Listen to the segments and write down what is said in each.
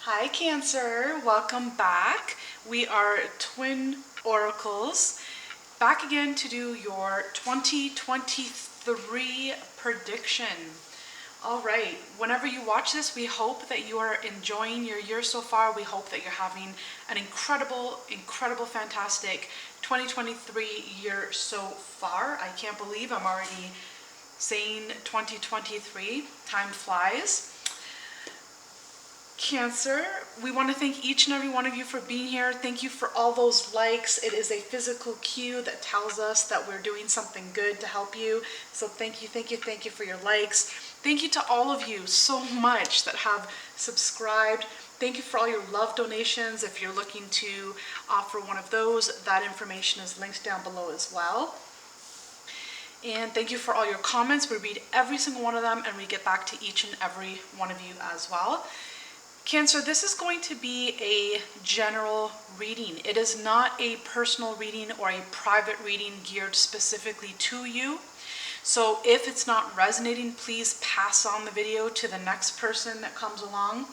Hi Cancer, welcome back. We are Twin Oracles, back again to do your 2023 prediction. All right, whenever you watch this, we hope that you are enjoying your year so far. We hope that you're having an incredible, fantastic 2023 year so far. I can't believe I'm already saying 2023. Time flies. Cancer, we want to thank each and every one of you for being here. Thank you for all those likes. It is a physical cue that tells us that we're doing something good to help you. So thank you for your likes. Thank you to all of you so much that have subscribed. Thank you for all your love donations. If you're looking to offer one of those, that information is linked down below as well. And thank you for all your comments. We read every single one of them and we get back to each and every one of you as well. Cancer, this is going to be a general reading. It is not a personal reading or a private reading geared specifically to you. So if it's not resonating, please pass on the video to the next person that comes along.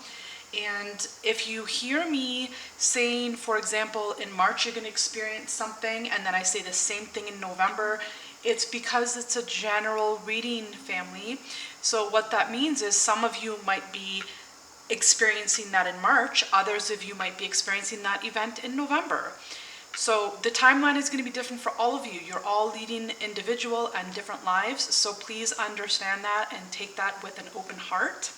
And if you hear me saying, for example, in March you're going to experience something, and then I say the same thing in November, it's because it's a general reading, family. So what that means is some of you might be experiencing that in March, others of you might be experiencing that event in November. So the timeline is going to be different for all of you. You're all leading individual and different lives, so please understand that and take that with an open heart.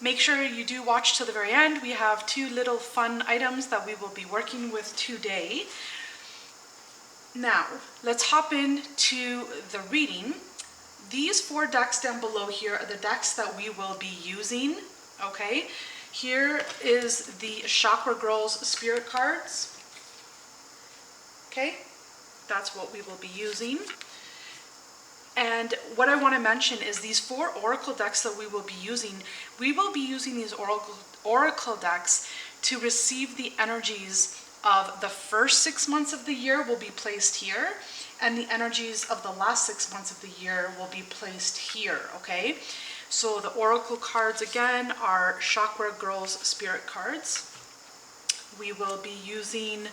Make sure you do watch till the very end. We have two little fun items that we will be working with today. Now, let's hop into the reading. These 4 decks down below here are the decks that we will be using. Okay, here is the Chakra Girls Spirit cards. Okay, that's what we will be using. And what I want to mention is these 4 oracle decks that we will be using these oracle decks to receive the energies of the first 6 months of the year will be placed here, and the energies of the last 6 months of the year will be placed here, okay? So the oracle cards again are Chakra Girls Spirit cards. We will be using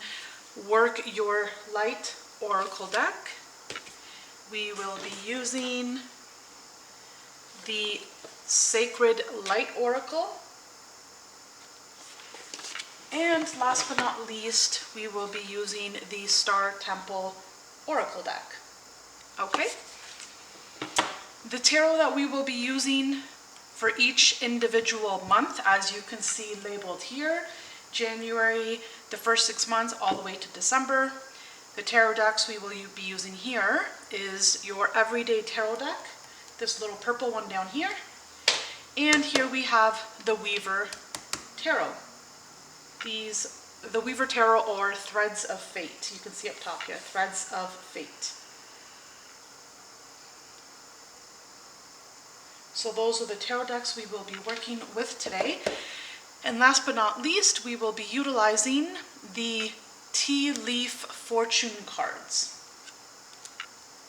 Work Your Light Oracle deck. We will be using the Sacred Light Oracle. And last but not least, we will be using the Star Temple Oracle deck. Okay? The tarot that we will be using for each individual month, as you can see labeled here, January, the first 6 months, all the way to December. The tarot decks we will be using here is your Everyday Tarot deck, this little purple one down here. And here we have the Weaver Tarot. The Weaver Tarot, or Threads of Fate. You can see up top here, Threads of Fate. So those are the tarot decks we will be working with today. And last but not least, we will be utilizing the Tea Leaf Fortune cards.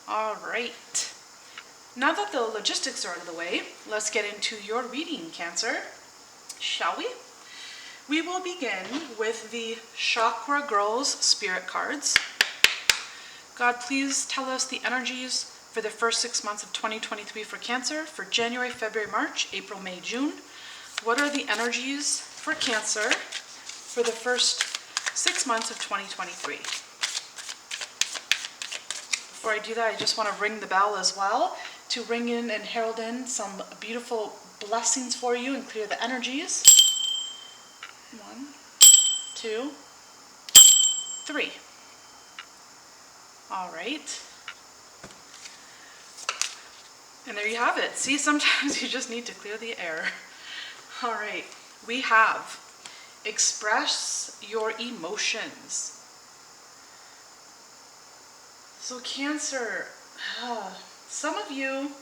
All right. Now that the logistics are out of the way, let's get into your reading, Cancer. Shall we? We will begin with the Chakra Girls Spirit cards. God, please tell us the energies for the first 6 months of 2023 for Cancer, for January, February, March, April, May, June. What are the energies for Cancer for the first 6 months of 2023? Before I do that, I just want to ring the bell as well to ring in and herald in some beautiful blessings for you and clear the energies. 1, 2, 3. All right. And there you have it. See, sometimes you just need to clear the air. All right. We have express your emotions. So Cancer, some of you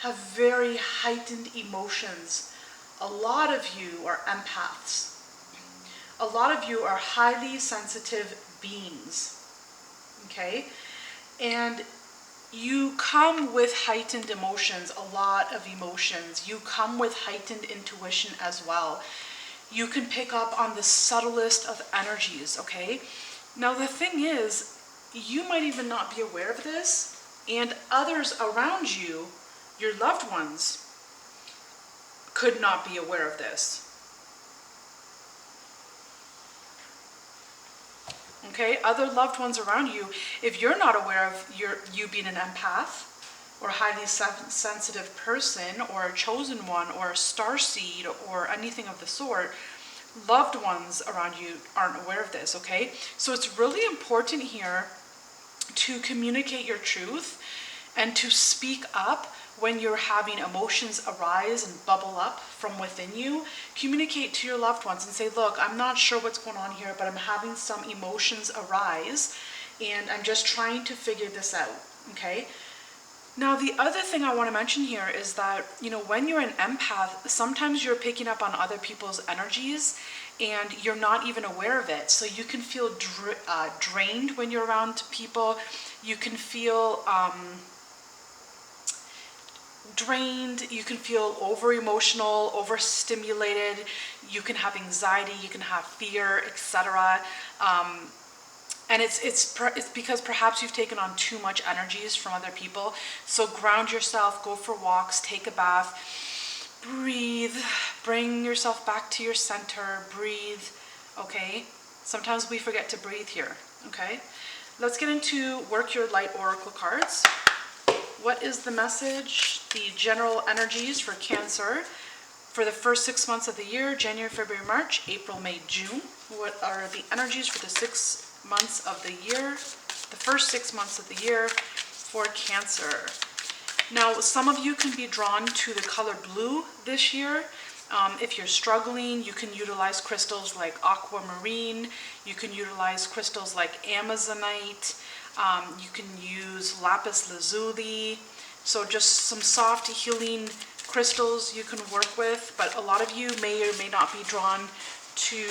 have very heightened emotions. A lot of you are empaths. A lot of you are highly sensitive beings, okay? And you come with heightened emotions, a lot of emotions. You come with heightened intuition as well. You can pick up on the subtlest of energies, okay? Now the thing is, you might even not be aware of this, and others around you, your loved ones, could not be aware of this. Okay, other loved ones around you, if you're not aware of you being an empath or a highly sensitive person or a chosen one or a starseed or anything of the sort, loved ones around you aren't aware of this, okay? So it's really important here to communicate your truth and to speak up when you're having emotions arise and bubble up from within you. Communicate to your loved ones and say, look, I'm not sure what's going on here, but I'm having some emotions arise and I'm just trying to figure this out, okay? Now, the other thing I want to mention here is that, when you're an empath, sometimes you're picking up on other people's energies and you're not even aware of it. So you can feel drained when you're around people. You can feel drained, you can feel over-emotional, overstimulated, you can have anxiety, you can have fear, etc. And it's because perhaps you've taken on too much energies from other people. So ground yourself, go for walks, take a bath, breathe, bring yourself back to your center, breathe, okay? Sometimes we forget to breathe here, okay? Let's get into Work Your Light Oracle cards. What is the message, the general energies for Cancer for the first 6 months of the year, January, February, March, April, May, June? What are the energies for the 6 months of the year, the first 6 months of the year for Cancer? Now, some of you can be drawn to the color blue this year. If you're struggling, you can utilize crystals like aquamarine. You can utilize crystals like amazonite. You can use lapis lazuli. So just some soft healing crystals you can work with, but a lot of you may or may not be drawn to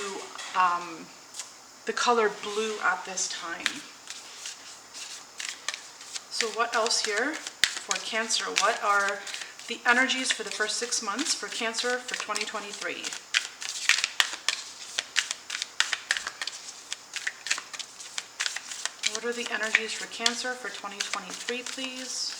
the color blue at this time. So what else here for Cancer? What are the energies for the first 6 months for Cancer for 2023? What are the energies for Cancer for 2023, please?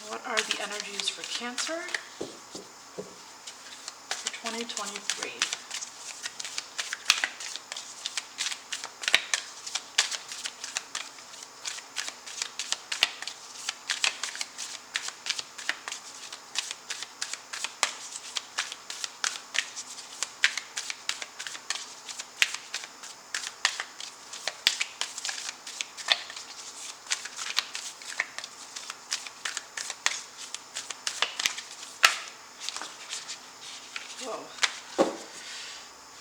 What are the energies for Cancer for 2023? Whoa.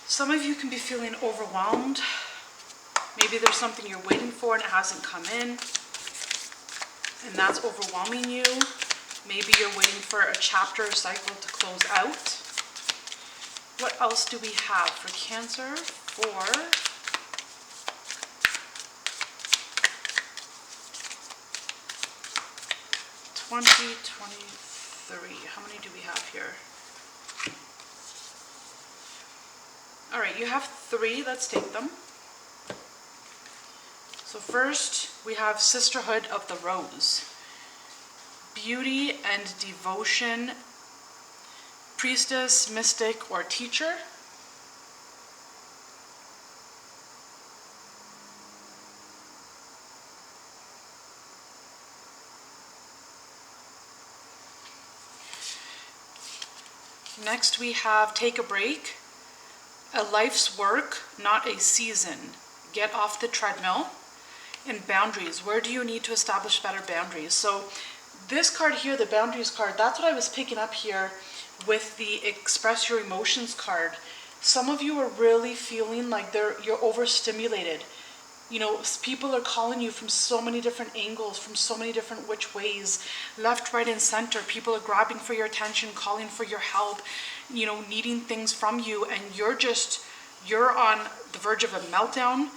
Some of you can be feeling overwhelmed. Maybe there's something you're waiting for and it hasn't come in, and that's overwhelming you. Maybe you're waiting for a chapter or cycle to close out. What else do we have for Cancer for 2023? How many do we have here? All right, you have 3. Let's take them. So first, we have Sisterhood of the Rose. Beauty and devotion, priestess, mystic, or teacher. Next, we have Take a Break. A life's work, not a season. Get off the treadmill. And boundaries. Where do you need to establish better boundaries? So this card here, the boundaries card, that's what I was picking up here with the Express Your Emotions card. Some of you are really feeling like you're overstimulated. You know, people are calling you from so many different angles, from so many different which ways, left, right, and center. People are grabbing for your attention, calling for your help, you know, needing things from you, and you're on the verge of a meltdown.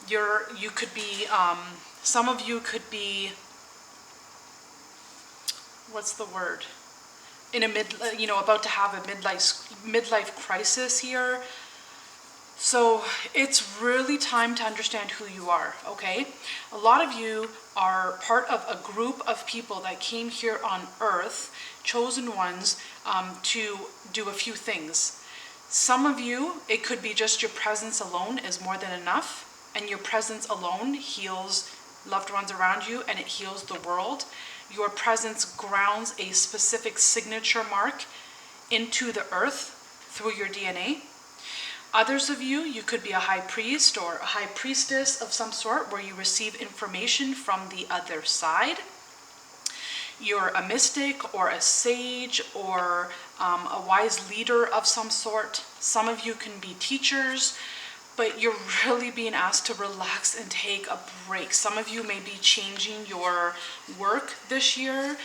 You could be, some of you could be, what's the word? In a about to have a midlife crisis here. So it's really time to understand who you are, okay? A lot of you are part of a group of people that came here on earth, chosen ones, to do a few things. Some of you, it could be just your presence alone is more than enough, and your presence alone heals loved ones around you, and it heals the world. Your presence grounds a specific signature mark into the earth through your DNA. Others of you, you could be a high priest or a high priestess of some sort where you receive information from the other side. You're a mystic or a sage or a wise leader of some sort. Some of you can be teachers, but you're really being asked to relax and take a break. Some of you may be changing your work this year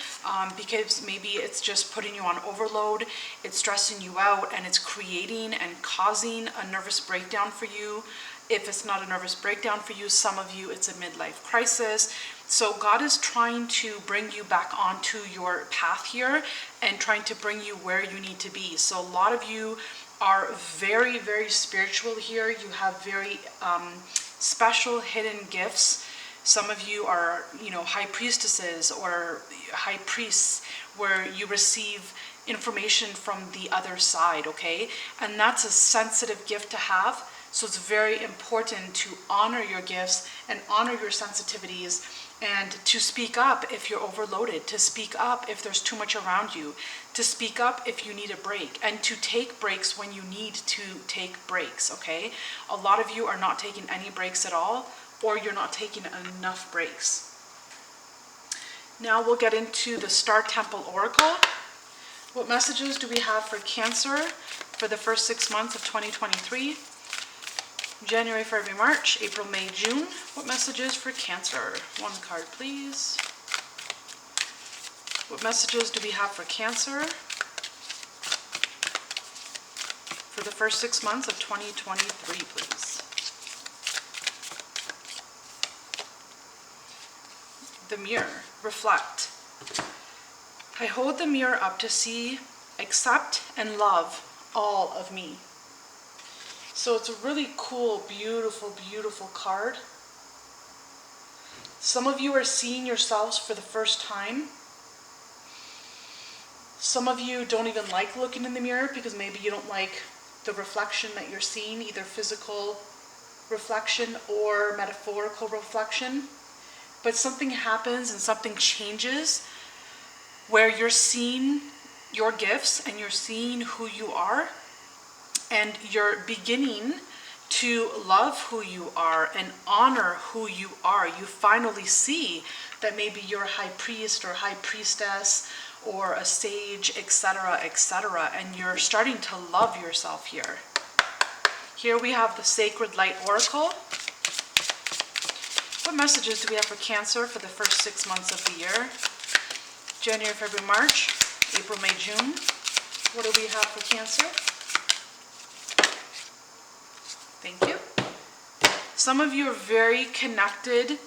because maybe it's just putting you on overload, it's stressing you out, and it's creating and causing a nervous breakdown for you. If it's not a nervous breakdown for you, some of you, it's a midlife crisis. So God is trying to bring you back onto your path here and trying to bring you where you need to be. So a lot of you are very, very spiritual here. You have very special hidden gifts. Some of you are, you know, high priestesses or high priests where you receive information from the other side, okay? And that's a sensitive gift to have. So it's very important to honor your gifts and honor your sensitivities, and to speak up if you're overloaded, to speak up if there's too much around you, to speak up if you need a break, and to take breaks when you need to take breaks, okay? A lot of you are not taking any breaks at all, or you're not taking enough breaks. Now we'll get into the Star Temple Oracle. What messages do we have for Cancer for the first 6 months of 2023? January, February, March, April, May, June. What messages for Cancer? One card, please. What messages do we have for Cancer for the first 6 months of 2023, please? The mirror. Reflect. I hold the mirror up to see, accept, and love all of me. So it's a really cool, beautiful, beautiful card. Some of you are seeing yourselves for the first time. Some of you don't even like looking in the mirror because maybe you don't like the reflection that you're seeing, either physical reflection or metaphorical reflection. But something happens and something changes where you're seeing your gifts and you're seeing who you are. And you're beginning to love who you are and honor who you are. You finally see that maybe you're a high priest or high priestess or a sage, etc., etc., and you're starting to love yourself here. Here we have the Sacred Light Oracle. What messages do we have for Cancer for the first 6 months of the year? January, February, March, April, May, June. What do we have for Cancer? Thank you. Some of you are very connected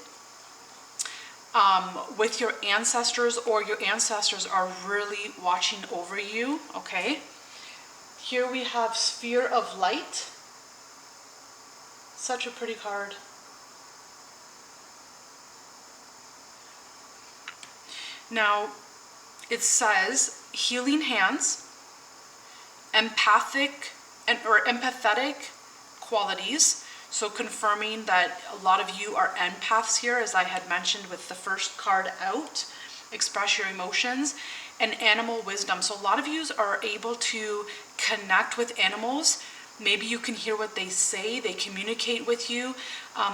with your ancestors, or your ancestors are really watching over you, okay? Here we have Sphere of Light. Such a pretty card. Now, it says healing hands, empathetic qualities. So confirming that a lot of you are empaths here, as I had mentioned with the first card out. Express your emotions. And animal wisdom. So a lot of you are able to connect with animals. Maybe you can hear what they say, they communicate with you.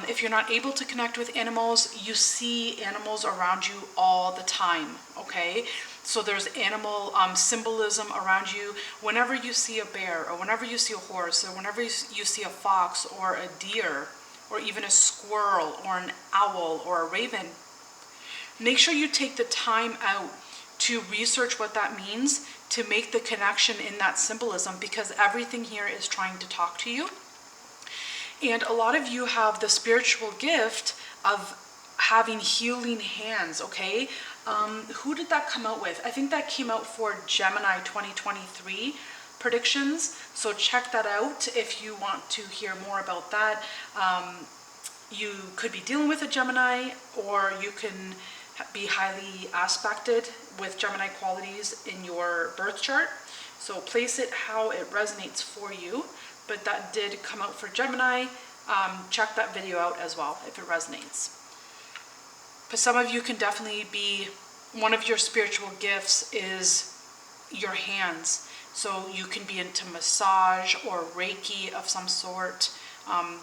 If you're not able to connect with animals, you see animals around you all the time, okay? So there's animal symbolism around you. Whenever you see a bear, or whenever you see a horse, or whenever you see a fox or a deer, or even a squirrel or an owl or a raven, make sure you take the time out to research what that means, to make the connection in that symbolism, because everything here is trying to talk to you. And a lot of you have the spiritual gift of having healing hands, okay? Who did that come out with? I think that came out for Gemini 2023 predictions. So check that out if you want to hear more about that. You could be dealing with a Gemini, or you can be highly aspected with Gemini qualities in your birth chart. So place it how it resonates for you. But that did come out for Gemini. Check that video out as well if it resonates. But some of you can definitely be, one of your spiritual gifts is your hands. So you can be into massage or Reiki of some sort.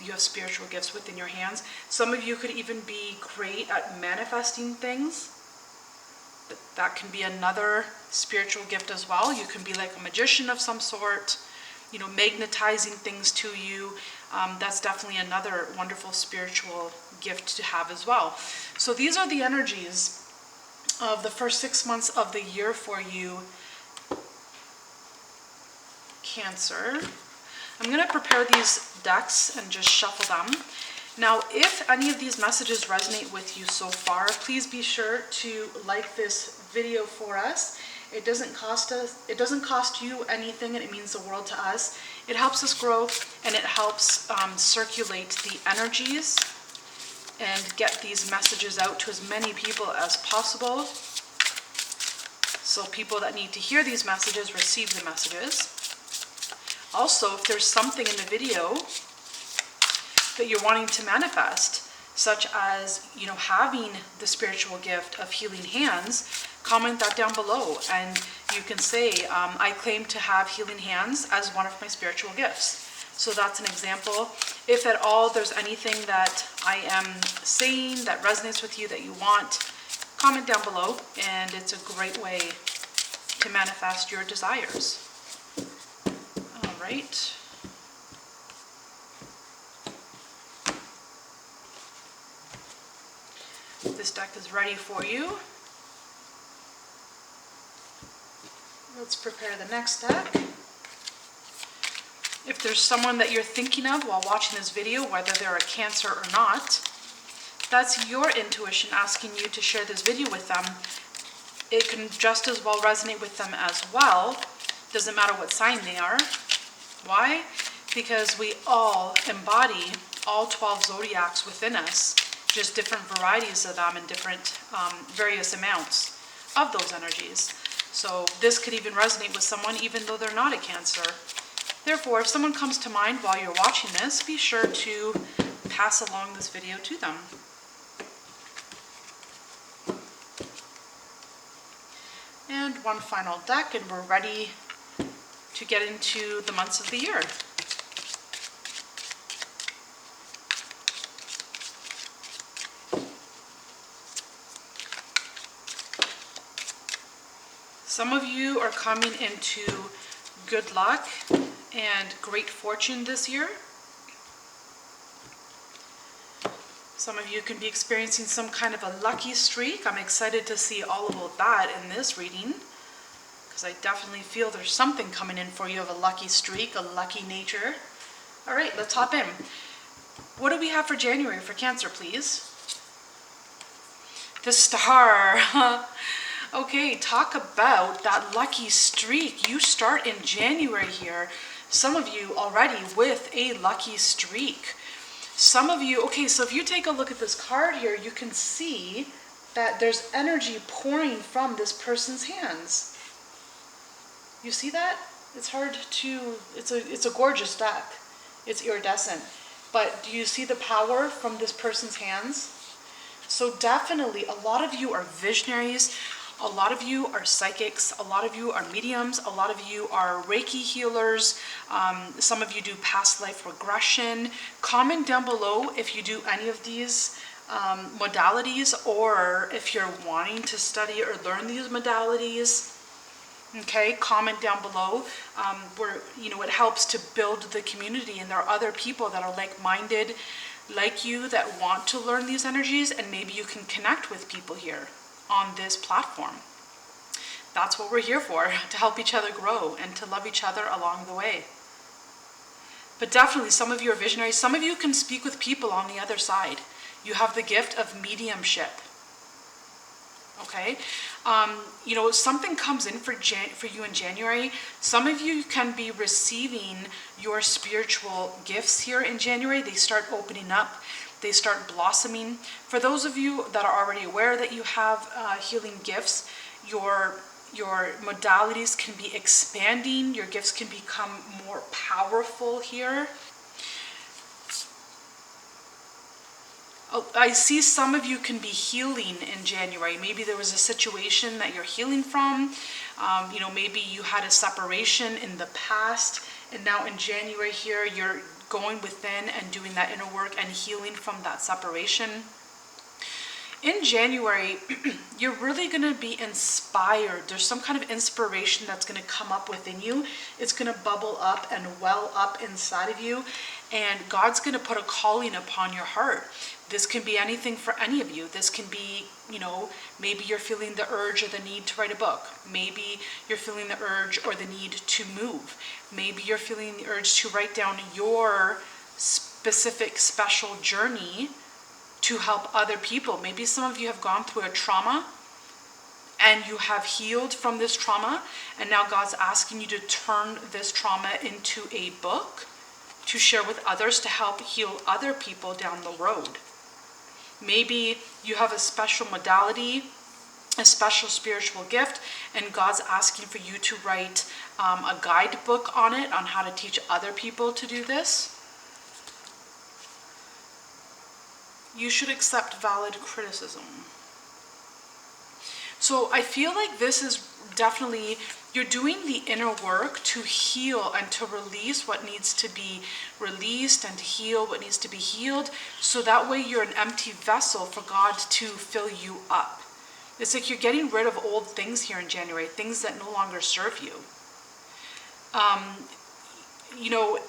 You have spiritual gifts within your hands. Some of you could even be great at manifesting things. That can be another spiritual gift as well. You can be like a magician of some sort, you know, magnetizing things to you. That's definitely another wonderful spiritual gift to have as well. So these are the energies of the first 6 months of the year for you, Cancer. I'm going to prepare these decks and just shuffle them. Now, if any of these messages resonate with you so far, please be sure to like this video for us. It doesn't cost you anything, and it means the world to us. It helps us grow, and it helps circulate the energies and get these messages out to as many people as possible. So people that need to hear these messages receive the messages. Also, if there's something in the video that you're wanting to manifest, such as, you know, having the spiritual gift of healing hands, comment that down below, and you can say, I claim to have healing hands as one of my spiritual gifts. So that's an example. If at all there's anything that I am saying that resonates with you that you want, comment down below, and it's a great way to manifest your desires. All right. This deck is ready for you. Let's prepare the next deck. If there's someone that you're thinking of while watching this video, whether they're a Cancer or not, that's your intuition asking you to share this video with them. It can just as well resonate with them as well. Doesn't matter what sign they are. Why? Because we all embody all 12 zodiacs within us, just different varieties of them and different various amounts of those energies. So this could even resonate with someone even though they're not a Cancer. Therefore, if someone comes to mind while you're watching this, be sure to pass along this video to them. And one final deck, and we're ready to get into the months of the year. Some of you are coming into good luck and great fortune this year. Some of you can be experiencing some kind of a lucky streak. I'm excited to see all about that in this reading, because I definitely feel there's something coming in for you of a lucky streak, a lucky nature. All right, let's hop in. What do we have for January for Cancer, please? The Star. Okay, talk about that lucky streak. You start in January here. Some of you already with a lucky streak. Some of you, okay, so if you take a look at this card here, you can see that there's energy pouring from this person's hands. You see that? It's hard to, it's a gorgeous deck. It's iridescent. But do you see the power from this person's hands? So definitely, a lot of you are visionaries. A lot of you are psychics, a lot of you are mediums, a lot of you are Reiki healers, some of you do past life regression. Comment down below if you do any of these modalities, or if you're wanting to study or learn these modalities. Okay, comment down below. Where, you know, it helps to build the community, and there are other people that are like-minded, like you that want to learn these energies, and maybe you can connect with people here on this platform. That's what we're here for, to help each other grow and to love each other along the way. But definitely, some of you are visionaries. Some of you can speak with people on the other side. You have the gift of mediumship. Okay? Something comes in for you in January. Some of you can be receiving your spiritual gifts here in January. They start opening up. They start blossoming. For those of you that are already aware that you have healing gifts, your modalities can be expanding. Your gifts can become more powerful here. I see some of you can be healing in January. Maybe there was a situation that you're healing from. Maybe you had a separation in the past, and now in January here, you're going within and doing that inner work and healing from that separation. In January, you're really going to be inspired. There's some kind of inspiration that's going to come up within you. It's going to bubble up and well up inside of you. And God's going to put a calling upon your heart. This can be anything for any of you. This can be, maybe you're feeling the urge or the need to write a book. Maybe you're feeling the urge or the need to move. Maybe you're feeling the urge to write down your specific special journey to help other people. Maybe some of you have gone through a trauma and you have healed from this trauma, and now God's asking you to turn this trauma into a book to share with others to help heal other people down the road. Maybe you have a special modality, a special spiritual gift, and God's asking for you to write a guidebook on it, on how to teach other people to do this. You should accept valid criticism. So I feel like this is definitely, you're doing the inner work to heal and to release what needs to be released and to heal what needs to be healed. So that way you're an empty vessel for God to fill you up. It's like you're getting rid of old things here in January, things that no longer serve you.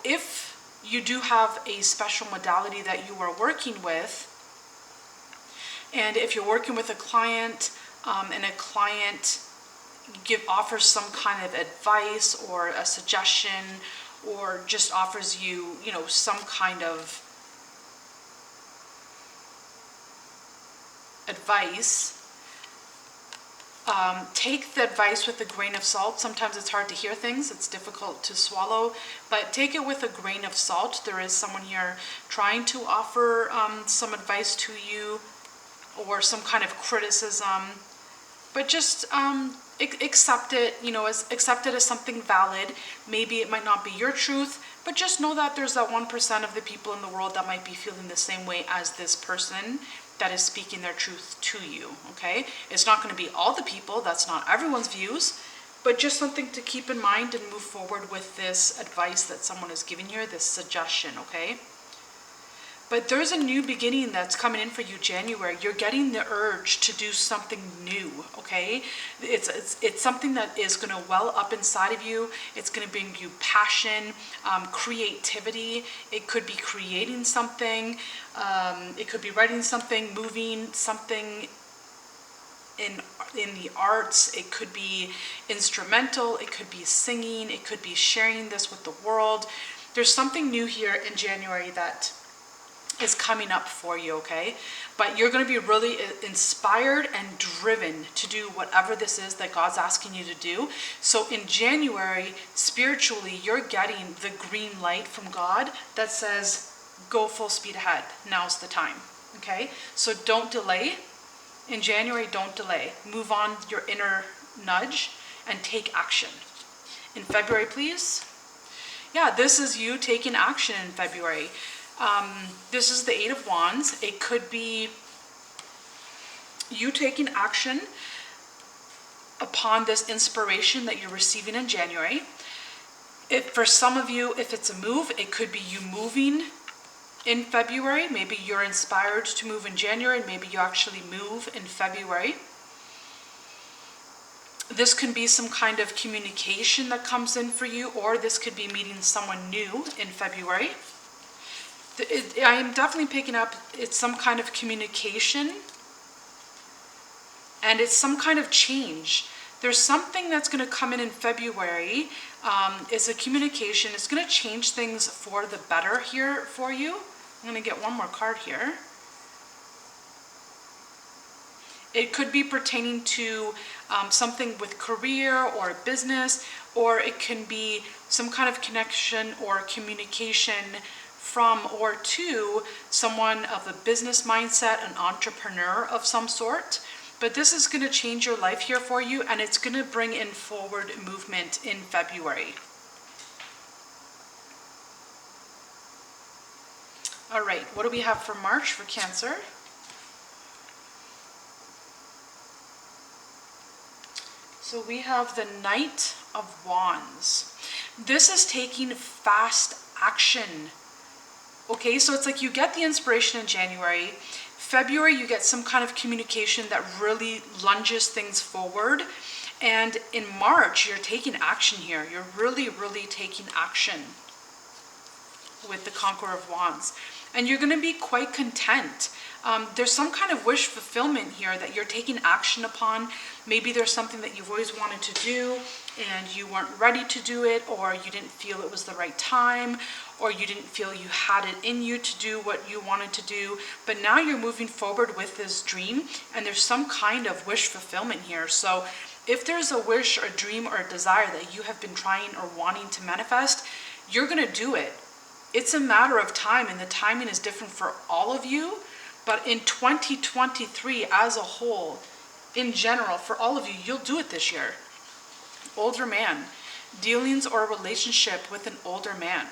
If you do have a special modality that you are working with, and if you're working with a client and a client offers some kind of advice or a suggestion, or just offers you, some kind of advice, take the advice with a grain of salt. Sometimes it's hard to hear things, it's difficult to swallow, but take it with a grain of salt. There is someone here trying to offer some advice to you, or some kind of criticism, but just accept it, accept it as something valid. Maybe it might not be your truth, but just know that there's that 1% of the people in the world that might be feeling the same way as this person that is speaking their truth to you, okay? It's not going to be all the people, that's not everyone's views, but just something to keep in mind and move forward with this advice that someone is giving you, this suggestion, okay? But there's a new beginning that's coming in for you January. You're getting the urge to do something new, okay? It's something that is going to well up inside of you. It's going to bring you passion, creativity. It could be creating something. It could be writing something, moving something in the arts. It could be instrumental. It could be singing. It could be sharing this with the world. There's something new here in January that is coming up for you, okay? But you're going to be really inspired and driven to do whatever this is that God's asking you to do. So in January, spiritually, you're getting the green light from God that says, go full speed ahead. Now's the time, okay? So don't delay. In January, don't delay. Move on your inner nudge and take action. In February, please. Yeah, this is you taking action in February. This is the 8 of Wands. It could be you taking action upon this inspiration that you're receiving in January. For some of you, if it's a move, it could be you moving in February. Maybe you're inspired to move in January, and maybe you actually move in February. This can be some kind of communication that comes in for you, or this could be meeting someone new in February. I am definitely picking up, it's some kind of communication, and it's some kind of change. There's something that's going to come in February. It's a communication. It's going to change things for the better here for you. I'm going to get one more card here. It could be pertaining to something with career or business, or it can be some kind of connection or communication from or to someone of a business mindset, an entrepreneur of some sort. But this is going to change your life here for you, and it's going to bring in forward movement in February. All right, what do we have for March for Cancer? So we have the Knight of Wands. This is taking fast action. Okay, so it's like you get the inspiration in January. February, you get some kind of communication that really lunges things forward. And in March, you're taking action here. You're really, really taking action with the Conqueror of Wands. And you're going to be quite content. There's some kind of wish fulfillment here that you're taking action upon. Maybe there's something that you've always wanted to do and you weren't ready to do it, or you didn't feel it was the right time, or you didn't feel you had it in you to do what you wanted to do. But now you're moving forward with this dream, and there's some kind of wish fulfillment here. So if there's a wish or dream or a desire that you have been trying or wanting to manifest, you're going to do it. It's a matter of time, and the timing is different for all of you. But in 2023 as a whole, in general, for all of you, you'll do it this year. Older man, dealings or relationship with an older man.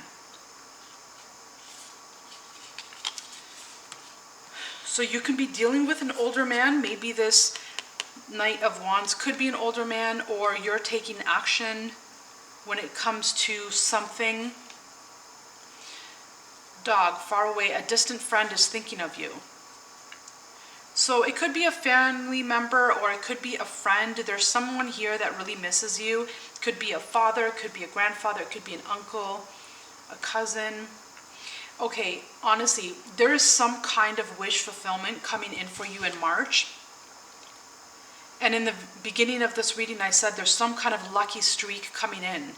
So you can be dealing with an older man. Maybe this Knight of Wands could be an older man, or you're taking action when it comes to something. Dog, far away, a distant friend is thinking of you. So it could be a family member, or it could be a friend. There's someone here that really misses you. It could be a father, it could be a grandfather, it could be an uncle, a cousin. Okay, honestly, there is some kind of wish fulfillment coming in for you in March. And in the beginning of this reading, I said there's some kind of lucky streak coming in.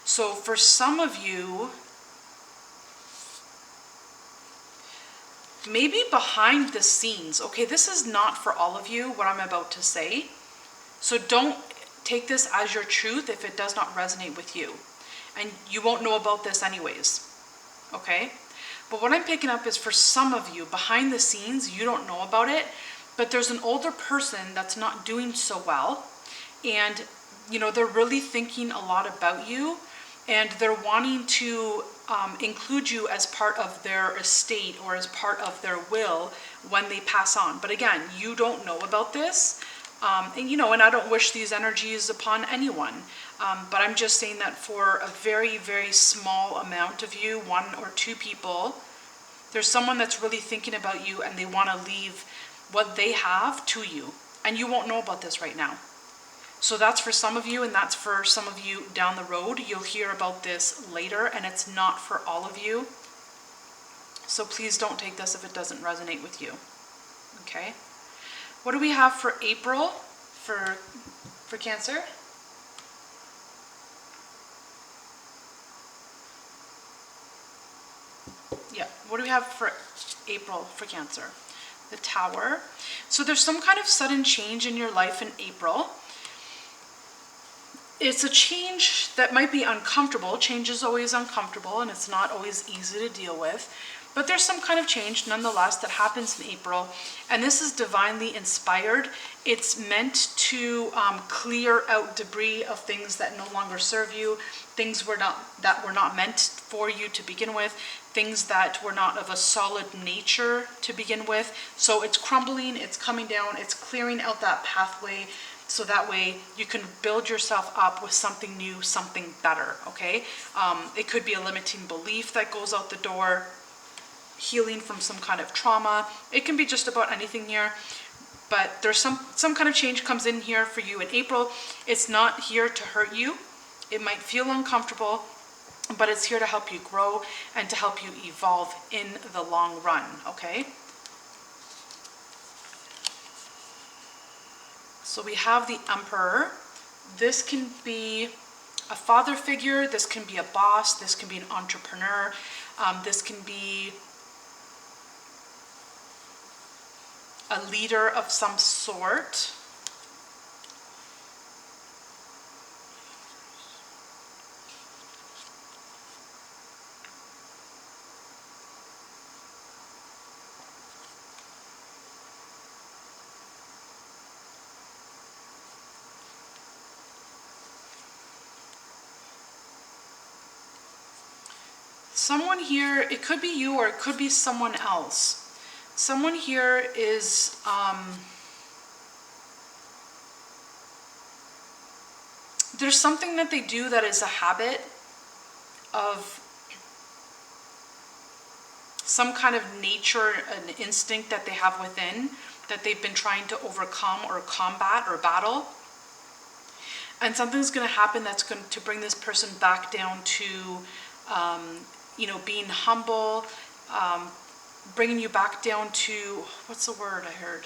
So for some of you, maybe behind the scenes, okay, this is not for all of you, what I'm about to say. So don't take this as your truth if it does not resonate with you. And you won't know about this anyways, okay? But what I'm picking up is for some of you, behind the scenes, you don't know about it, but there's an older person that's not doing so well. And, you know, they're really thinking a lot about you, and they're wanting to include you as part of their estate or as part of their will when they pass on. But again, you don't know about this. And, you know, and I don't wish these energies upon anyone. But I'm just saying that for a very, very small amount of you, 1 or 2 people, there's someone that's really thinking about you, and they want to leave what they have to you. And you won't know about this right now. So that's for some of you, and that's for some of you down the road. You'll hear about this later, and it's not for all of you. So please don't take this if it doesn't resonate with you. Okay? What do we have for April for Cancer? Yeah, what do we have for April for Cancer? The Tower. So there's some kind of sudden change in your life in April. It's a change that might be uncomfortable. Change is always uncomfortable, and it's not always easy to deal with. But there's some kind of change nonetheless that happens in April, and this is divinely inspired. It's meant to clear out debris of things that no longer serve you, things that were not meant for you to begin with, things that were not of a solid nature to begin with. So it's crumbling, it's coming down, it's clearing out that pathway, so that way you can build yourself up with something new, something better, okay? It could be a limiting belief that goes out the door, healing from some kind of trauma. It can be just about anything here, but there's some kind of change comes in here for you in April. It's not here to hurt you. It might feel uncomfortable. but it's here to help you grow and to help you evolve in the long run, okay? So we have the Emperor. This can be a father figure, this can be a boss, this can be an entrepreneur, this can be a leader of some sort. Someone here, it could be you or it could be someone else. Someone here is, there's something that they do that is a habit of some kind of nature, an instinct that they have within that they've been trying to overcome or combat or battle. And something's going to happen that's going to bring this person back down to, being humble, bringing you back down to, what's the word I heard?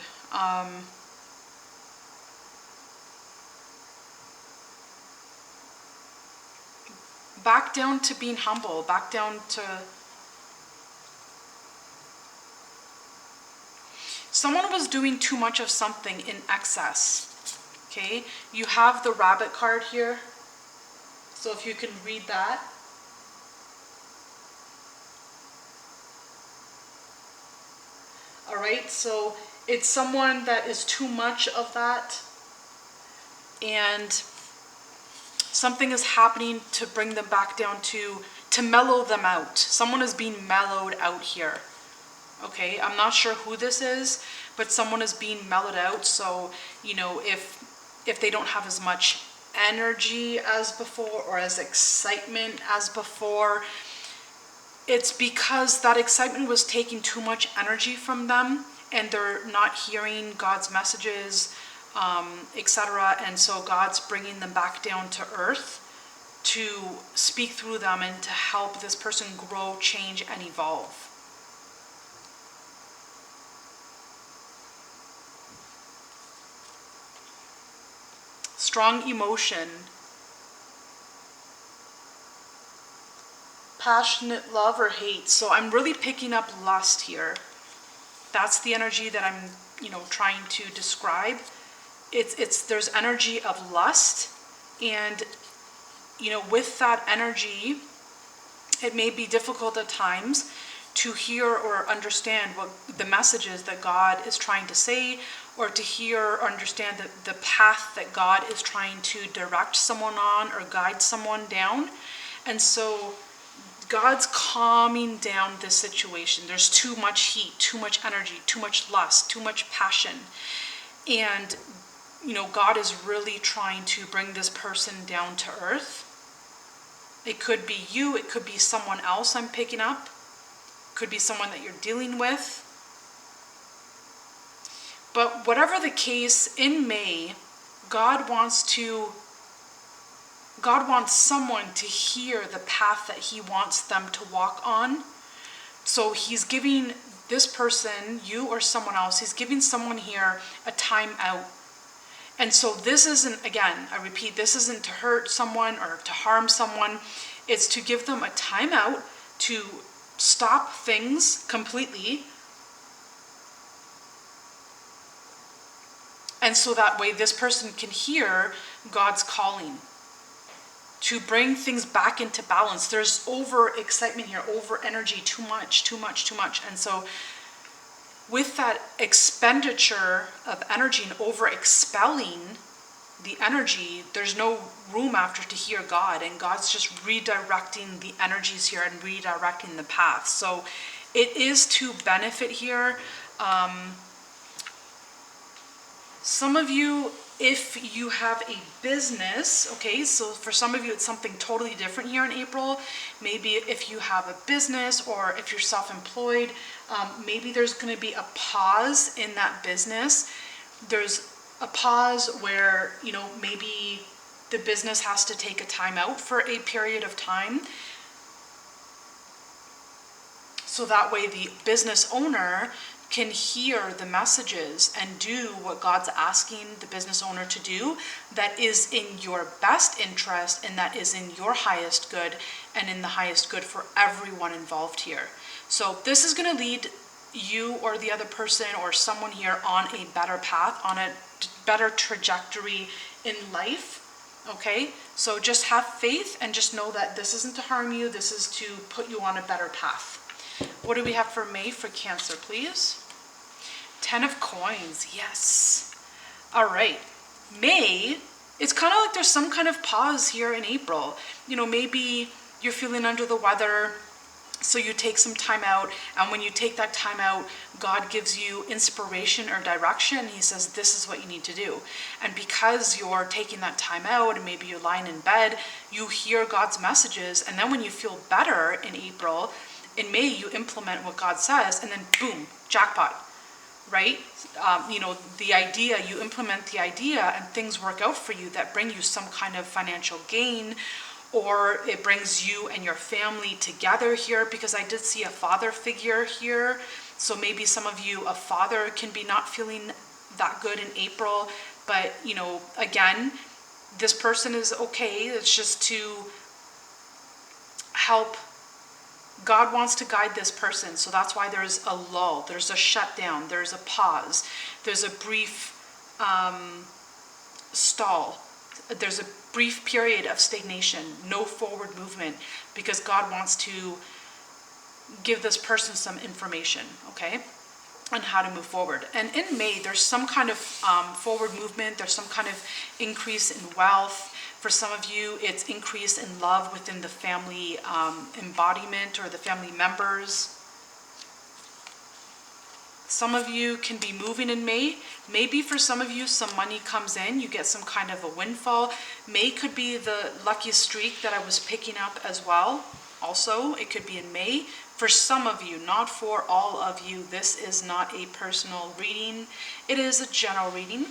Back down to being humble, back down to... Someone was doing too much of something in excess, okay? You have the Rabbit card here, so if you can read that. All right, so it's someone that is too much of that, and something is happening to bring them back down to mellow them out. Someone is being mellowed out here. Okay, I'm not sure who this is, but someone is being mellowed out. So, if they don't have as much energy as before or as excitement as before, it's because that excitement was taking too much energy from them and they're not hearing God's messages, etc. And so God's bringing them back down to earth to speak through them and to help this person grow, change, and evolve. Strong emotion. Passionate love or hate. So I'm really picking up lust here. That's the energy that I'm, trying to describe. There's energy of lust, and with that energy, it may be difficult at times to hear or understand what the messages that God is trying to say, or to hear or understand the path that God is trying to direct someone on or guide someone down. And so God's calming down this situation. There's too much heat, too much energy, too much lust, too much passion. And, God is really trying to bring this person down to earth. It could be you, it could be someone else I'm picking up. It could be someone that you're dealing with. But whatever the case, in May, God wants someone to hear the path that he wants them to walk on. So he's giving this person, you or someone else, he's giving someone here a time out. And so this isn't, again, I repeat, this isn't to hurt someone or to harm someone. It's to give them a time out, to stop things completely. And so that way this person can hear God's calling to bring things back into balance. There's over excitement here, over energy, too much. And so with that expenditure of energy and over expelling the energy, there's no room after to hear God. And God's just redirecting the energies here and redirecting the path. So it is to benefit here. Some of you, if you have a business, okay, so for some of you it's something totally different here in April. Maybe if you have a business or if you're self-employed, maybe there's going to be a pause in that business. There's a pause where, maybe the business has to take a time out for a period of time. So that way the business owner can hear the messages and do what God's asking the business owner to do, that is in your best interest and that is in your highest good and in the highest good for everyone involved here. So this is going to lead you or the other person or someone here on a better path, on a better trajectory in life. Okay, so just have faith and just know that this isn't to harm you, this is to put you on a better path. What do we have for May for Cancer, please? 10 of coins, yes. All right, May, it's kind of like there's some kind of pause here in April. You know, maybe you're feeling under the weather, so you take some time out, and when you take that time out, God gives you inspiration or direction. He says, this is what you need to do. And because you're taking that time out, and maybe you're lying in bed, you hear God's messages, and then when you feel better in April, in May, you implement what God says, and then boom, jackpot, right? You know, the idea, you implement the idea, and things work out for you that bring you some kind of financial gain, or it brings you and your family together here, because I did see a father figure here. So maybe some of you, a father can be not feeling that good in April, but you know, again, this person is okay. It's just to help. God wants to guide this person. So that's why there's a lull, there's a shutdown, there's a pause, there's a brief stall. There's a brief period of stagnation, no forward movement, because God wants to give this person some information, okay, on how to move forward. And in May, there's some kind of forward movement, there's some kind of increase in wealth. For some of you, it's increase in love within the family embodiment or the family members. Some of you can be moving in May. Maybe for some of you, some money comes in. You get some kind of a windfall. May could be the lucky streak that I was picking up as well. Also, it could be in May. For some of you, not for all of you, this is not a personal reading. It is a general reading.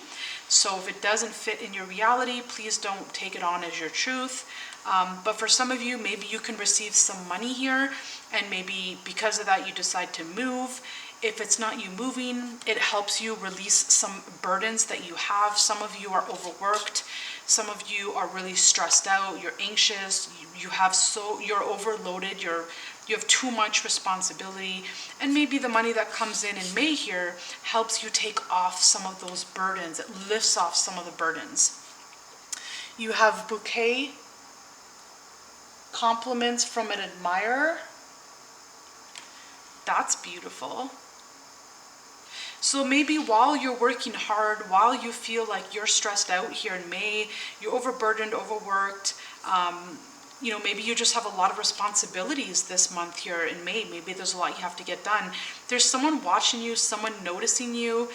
So if it doesn't fit in your reality, please don't take it on as your truth. But for some of you, maybe you can receive some money here, and maybe because of that, you decide to move. If it's not you moving, it helps you release some burdens that you have. Some of you are overworked. Some of you are really stressed out. You're anxious. You're overloaded. You have too much responsibility. And maybe the money that comes in May here helps you take off some of those burdens. It lifts off some of the burdens. You have bouquet, compliments from an admirer. That's beautiful. So maybe while you're working hard, while you feel like you're stressed out here in May, you're overburdened, overworked, you know, maybe you just have a lot of responsibilities this month here in May. Maybe there's a lot you have to get done. There's someone watching you, someone noticing you.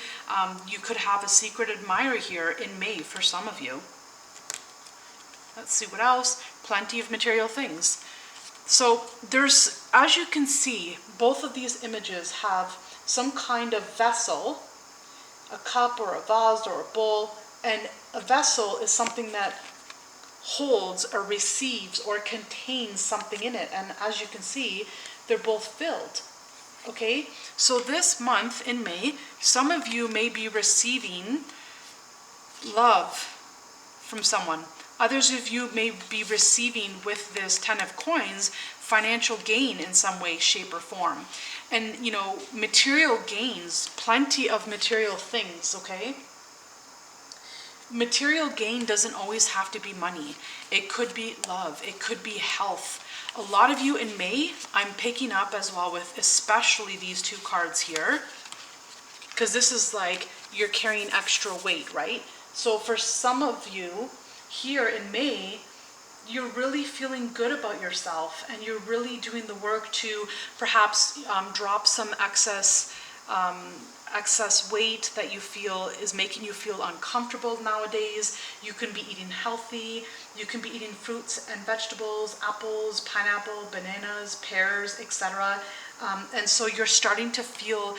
You could have a secret admirer here in May for some of you. Let's see what else. Plenty of material things. So there's, as you can see, both of these images have some kind of vessel, a cup or a vase or a bowl, and a vessel is something that holds or receives or contains something in it. And as you can see, they're both filled. Okay, so this month in May, some of you may be receiving love from someone. Others of you may be receiving, with this 10 of coins, financial gain in some way, shape, or form. And, you know, material gains, plenty of material things, okay? Material gain doesn't always have to be money. It could be love. It could be health. A lot of you in May, I'm picking up as well with especially these two cards here, because this is like you're carrying extra weight, right? So for some of you here in May, you're really feeling good about yourself, and you're really doing the work to perhaps drop some excess weight that you feel is making you feel uncomfortable nowadays. You can be eating healthy. You can be eating fruits and vegetables, apples, pineapple, bananas, pears, etc. And so you're starting to feel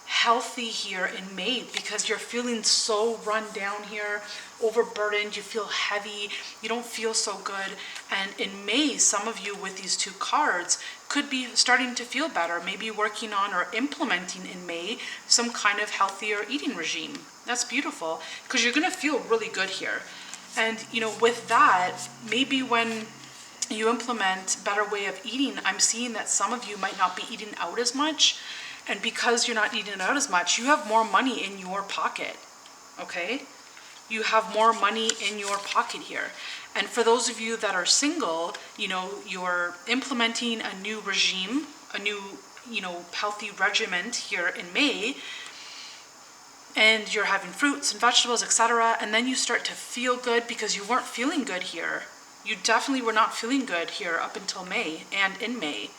healthy here in May because you're feeling so run down here, overburdened, you feel heavy, you don't feel so good. And in May, some of you with these 2 cards could be starting to feel better, maybe working on or implementing in May some kind of healthier eating regime. That's beautiful because you're going to feel really good here. And with that, maybe when you implement better way of eating, I'm seeing that some of you might not be eating out as much. And because you're not eating out as much, you have more money in your pocket, okay? You have more money in your pocket here. And for those of you that are single, you're implementing a new regime, a new, healthy regiment here in May, and you're having fruits and vegetables, etc. And then you start to feel good because you weren't feeling good here. You definitely were not feeling good here up until May and in May.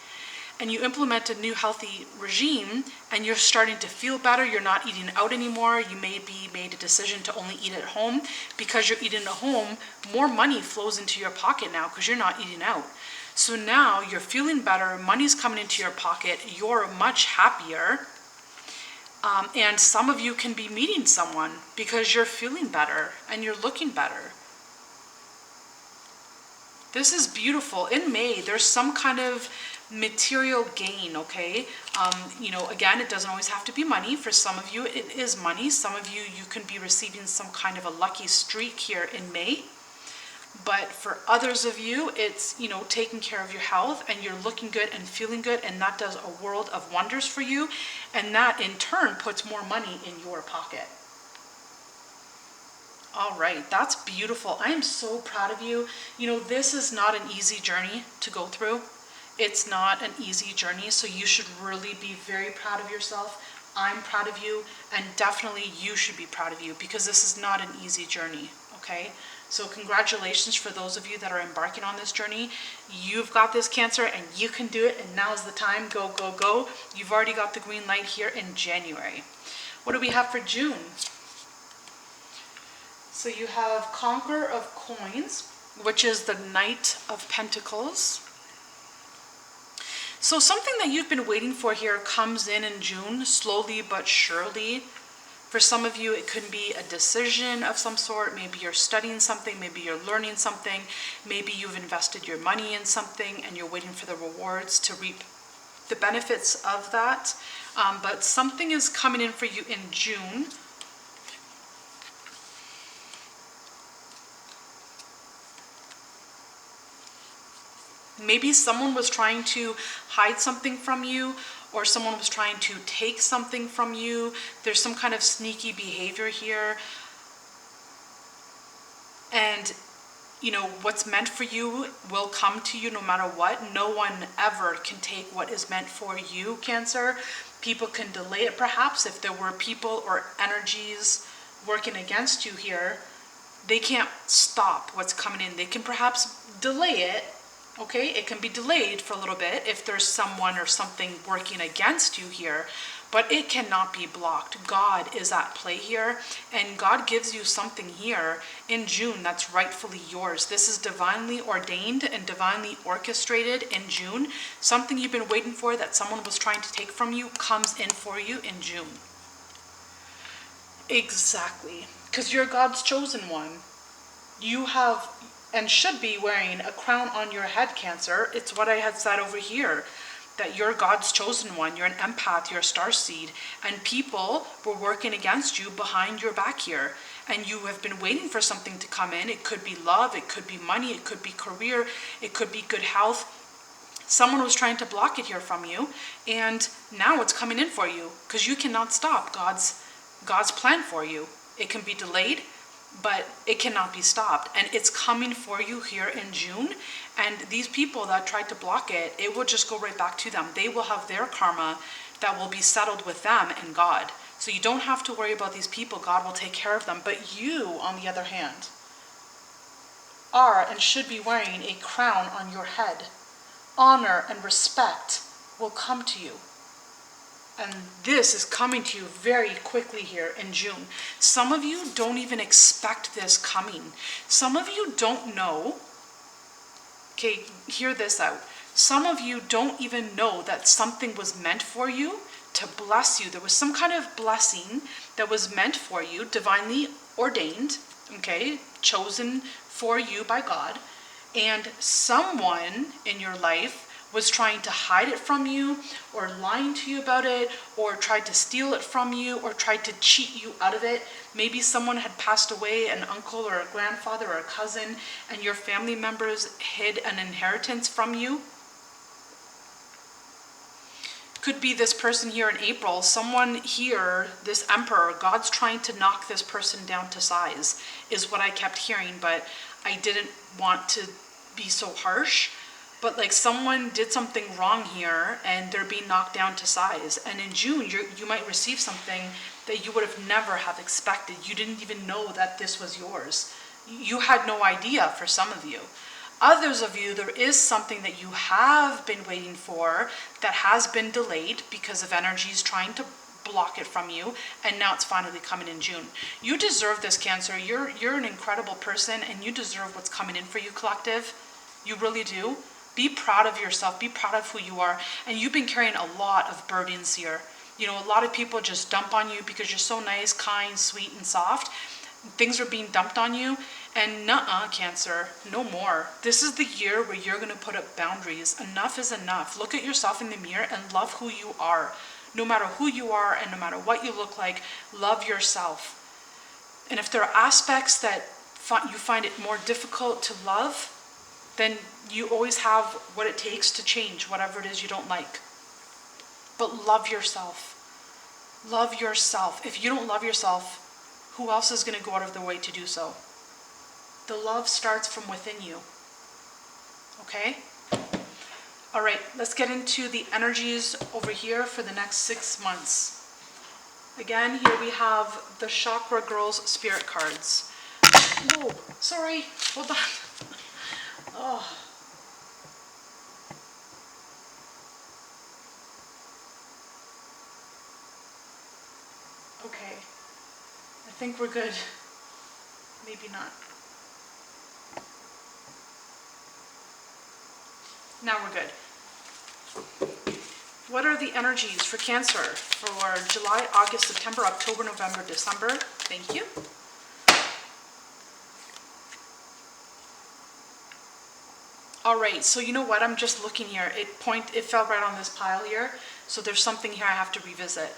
And you implement a new healthy regime and you're starting to feel better. You're not eating out anymore. You maybe made a decision to only eat at home. Because you're eating at home, more money flows into your pocket now because you're not eating out. So now you're feeling better. Money's coming into your pocket. You're much happier. And some of you can be meeting someone because you're feeling better and you're looking better. This is beautiful. In May, there's some kind of material gain, okay? Again, it doesn't always have to be money. For some of you, it is money. Some of you, you can be receiving some kind of a lucky streak here in May. But for others of you, it's, taking care of your health and you're looking good and feeling good, and that does a world of wonders for you. And that in turn puts more money in your pocket. All right, that's beautiful. I am so proud of you. This is not an easy journey to go through. It's not an easy journey, so you should really be very proud of yourself. I'm proud of you, and definitely you should be proud of you because this is not an easy journey, okay? So congratulations for those of you that are embarking on this journey. You've got this, Cancer, and you can do it, and now's the time. Go, go, go. You've already got the green light here in January. What do we have for June? So you have Conqueror of Coins, which is the Knight of Pentacles. So something that you've been waiting for here comes in June, slowly but surely. For some of you, it could be a decision of some sort. Maybe you're studying something, maybe you're learning something, maybe you've invested your money in something and you're waiting for the rewards to reap the benefits of that. But something is coming in for you in June. Maybe someone was trying to hide something from you, or someone was trying to take something from you. There's some kind of sneaky behavior here. And, what's meant for you will come to you no matter what. No one ever can take what is meant for you, Cancer. People can delay it perhaps. If there were people or energies working against you here, they can't stop what's coming in. They can perhaps delay it. Okay, it can be delayed for a little bit if there's someone or something working against you here, but it cannot be blocked. God is at play here, and God gives you something here in June that's rightfully yours. This is divinely ordained and divinely orchestrated in June. Something you've been waiting for that someone was trying to take from you comes in for you in June. Exactly, because you're God's chosen one. You have and should be wearing a crown on your head, Cancer. It's what I had said over here, that you're God's chosen one. You're an empath, you're a starseed, and people were working against you behind your back here. And you have been waiting for something to come in. It could be love, it could be money, it could be career, it could be good health. Someone was trying to block it here from you, and now it's coming in for you because you cannot stop God's plan for you. It can be delayed, but it cannot be stopped, and it's coming for you here in June. And these people that tried to block it, it will just go right back to them. They will have their karma that will be settled with them and God. So you don't have to worry about these people. God will take care of them. But you, on the other hand, are and should be wearing a crown on your head. Honor and respect will come to you. And this is coming to you very quickly here in June. Some of you don't even expect this coming. Some of you don't know. Okay, hear this out. Some of you don't even know that something was meant for you to bless you. There was some kind of blessing that was meant for you, divinely ordained, okay, chosen for you by God. And someone in your life was trying to hide it from you, or lying to you about it, or tried to steal it from you, or tried to cheat you out of it. Maybe someone had passed away, an uncle or a grandfather or a cousin, and your family members hid an inheritance from you. Could be this person here in April, someone here, this emperor, God's trying to knock this person down to size, is what I kept hearing, but I didn't want to be so harsh. But like someone did something wrong here and they're being knocked down to size. And in June, you might receive something that you would have never have expected. You didn't even know that this was yours. You had no idea for some of you. Others of you, there is something that you have been waiting for that has been delayed because of energies trying to block it from you, and now it's finally coming in June. You deserve this, Cancer. You're an incredible person, and you deserve what's coming in for you, collective. You really do. Be proud of yourself. Be proud of who you are. And you've been carrying a lot of burdens here. You know, a lot of people just dump on you because you're so nice, kind, sweet, and soft. Things are being dumped on you. And nuh-uh, Cancer, no more. This is the year where you're going to put up boundaries. Enough is enough. Look at yourself in the mirror and love who you are. No matter who you are and no matter what you look like, love yourself. And if there are aspects that you find it more difficult to love, then you always have what it takes to change whatever it is you don't like. But love yourself. Love yourself. If you don't love yourself, who else is going to go out of their way to do so? The love starts from within you. Okay? All right, let's get into the energies over here for the next 6 months. Again, here we have the Chakra Girls Spirit cards. Whoa, sorry, hold on. Oh. Okay, I think we're good. Maybe not. Now we're good. What are the energies for Cancer for July, August, September, October, November, December? Thank you. All right, so you know what? I'm just looking here. It fell right on this pile here. So there's something here I have to revisit.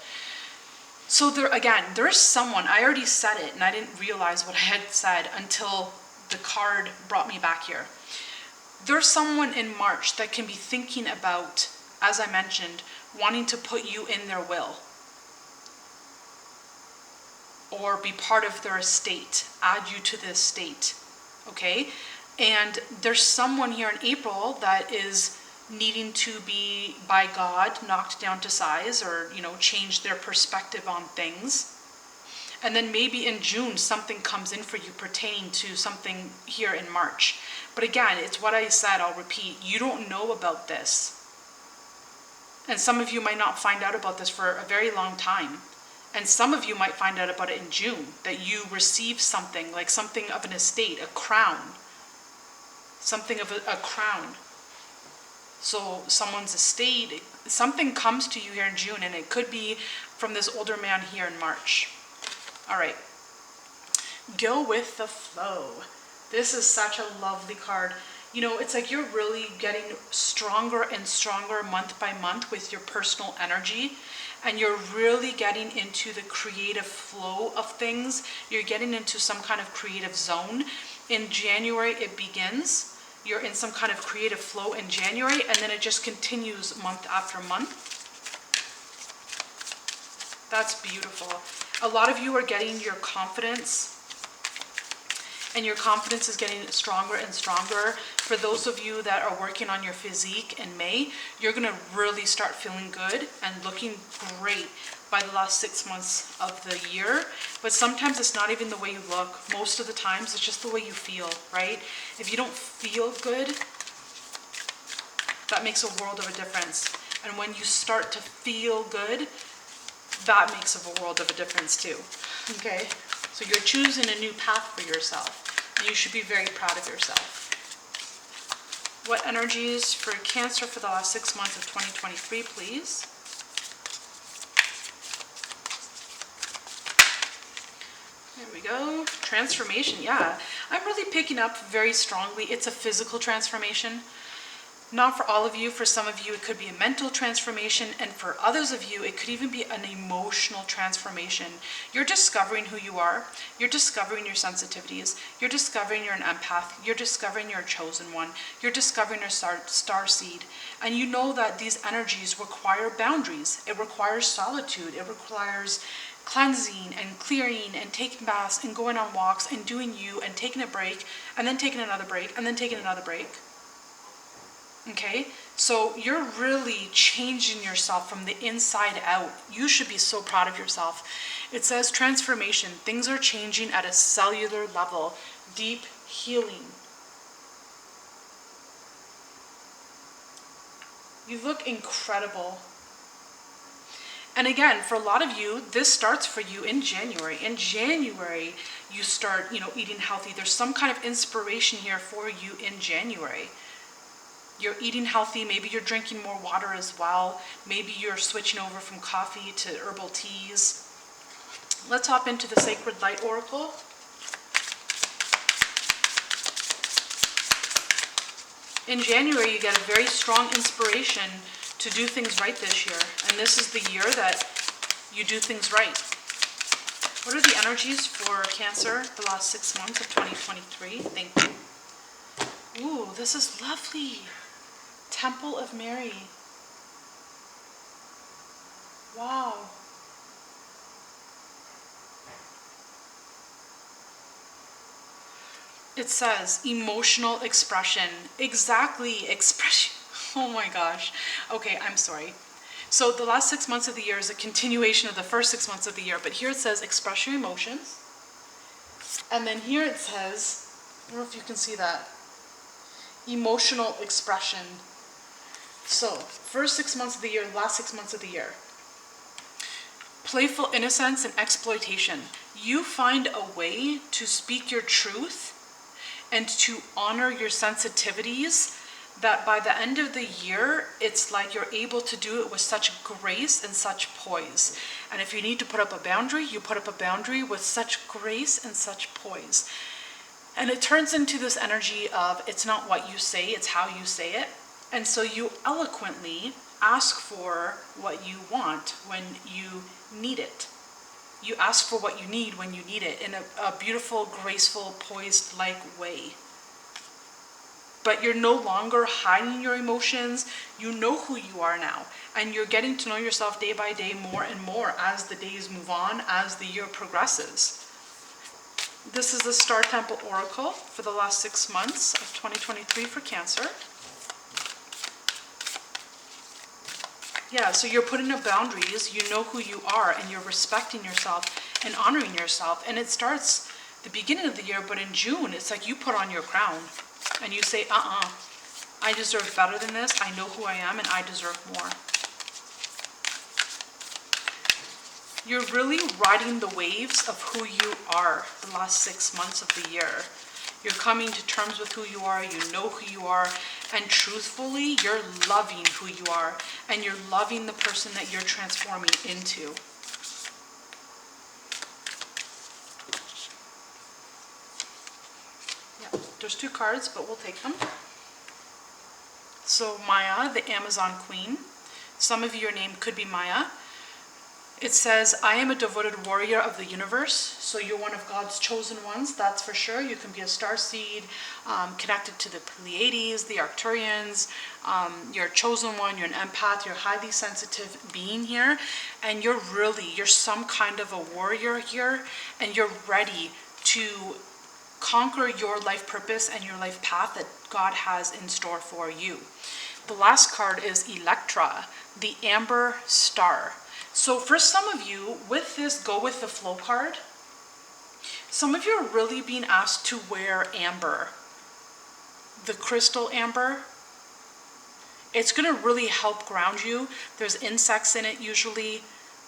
So there's someone, I already said it and I didn't realize what I had said until the card brought me back here. There's someone in March that can be thinking about, as I mentioned, wanting to put you in their will or be part of their estate, add you to the estate, okay? And there's someone here in April that is needing to be, by God, knocked down to size or, change their perspective on things. And then maybe in June, something comes in for you pertaining to something here in March. But again, it's what I said, I'll repeat. You don't know about this. And some of you might not find out about this for a very long time. And some of you might find out about it in June, that you receive something, like something of an estate, a crown. Something of a crown. So someone's estate, something comes to you here in June, and it could be from this older man here in March. All right. Go with the flow. This is such a lovely card. It's like you're really getting stronger and stronger month by month with your personal energy, and you're really getting into the creative flow of things. You're getting into some kind of creative zone. In January, it begins. You're in some kind of creative flow in January, and then it just continues month after month. That's beautiful. A lot of you are getting your confidence, and your confidence is getting stronger and stronger. For those of you that are working on your physique in May, you're going to really start feeling good and looking great by the last 6 months of the year. But sometimes it's not even the way you look. Most of the times it's just the way you feel, right? If you don't feel good, that makes a world of a difference. And when you start to feel good, that makes a world of a difference too. Okay? So you're choosing a new path for yourself. And you should be very proud of yourself. What energies for Cancer for the last 6 months of 2023, please? we go. Transformation, yeah. I'm really picking up very strongly. It's a physical transformation. Not for all of you. For some of you, it could be a mental transformation. And for others of you, it could even be an emotional transformation. You're discovering who you are. You're discovering your sensitivities. You're discovering you're an empath. You're discovering you're a chosen one. You're discovering your star seed. And you know that these energies require boundaries. It requires solitude. It requires cleansing and clearing and taking baths and going on walks and doing you and taking a break and then taking another break and then taking another break. Okay, so you're really changing yourself from the inside out. You should be so proud of yourself. It says transformation. Things are changing at a cellular level. Deep healing. You look incredible. And again, for a lot of you, this starts for you in January. In January, you start, eating healthy. There's some kind of inspiration here for you in January. You're eating healthy. Maybe you're drinking more water as well. Maybe you're switching over from coffee to herbal teas. Let's hop into the Sacred Light Oracle. In January, you get a very strong inspiration to do things right this year. And this is the year that you do things right. What are the energies for Cancer the last 6 months of 2023? Thank you. Ooh, this is lovely. Temple of Mary. Wow. It says emotional expression. Exactly, expression. Oh my gosh. Okay, I'm sorry. So the last 6 months of the year is a continuation of the first 6 months of the year, but here it says express your emotions. And then here it says, I don't know if you can see that, emotional expression. So, first 6 months of the year, last 6 months of the year. Playful innocence and exploitation. You find a way to speak your truth and to honor your sensitivities that by the end of the year, it's like you're able to do it with such grace and such poise. And if you need to put up a boundary, you put up a boundary with such grace and such poise. And it turns into this energy of it's not what you say, it's how you say it. And so you eloquently ask for what you want when you need it. You ask for what you need when you need it in a beautiful, graceful, poised-like way. But you're no longer hiding your emotions. You know who you are now. And you're getting to know yourself day by day more and more as the days move on, as the year progresses. This is the Star Temple Oracle for the last 6 months of 2023 for Cancer. Yeah, so you're putting up boundaries, you know who you are, and you're respecting yourself and honoring yourself. And it starts the beginning of the year, but in June, it's like you put on your crown and you say, I deserve better than this. I know who I am and I deserve more. You're really riding the waves of who you are the last 6 months of the year. You're coming to terms with who you are, you know who you are, and truthfully, you're loving who you are, and you're loving the person that you're transforming into. Yeah, there's 2 cards, but we'll take them. So Maya, the Amazon Queen. Some of your name could be Maya. It says, I am a devoted warrior of the universe. So you're one of God's chosen ones, that's for sure. You can be a starseed, connected to the Pleiades, the Arcturians. You're a chosen one, you're an empath, you're a highly sensitive being here. And you're some kind of a warrior here. And you're ready to conquer your life purpose and your life path that God has in store for you. The last card is Electra, the Amber Star. So for some of you, with this Go With The Flow card, some of you are really being asked to wear amber, the crystal amber. It's going to really help ground you. There's insects in it usually.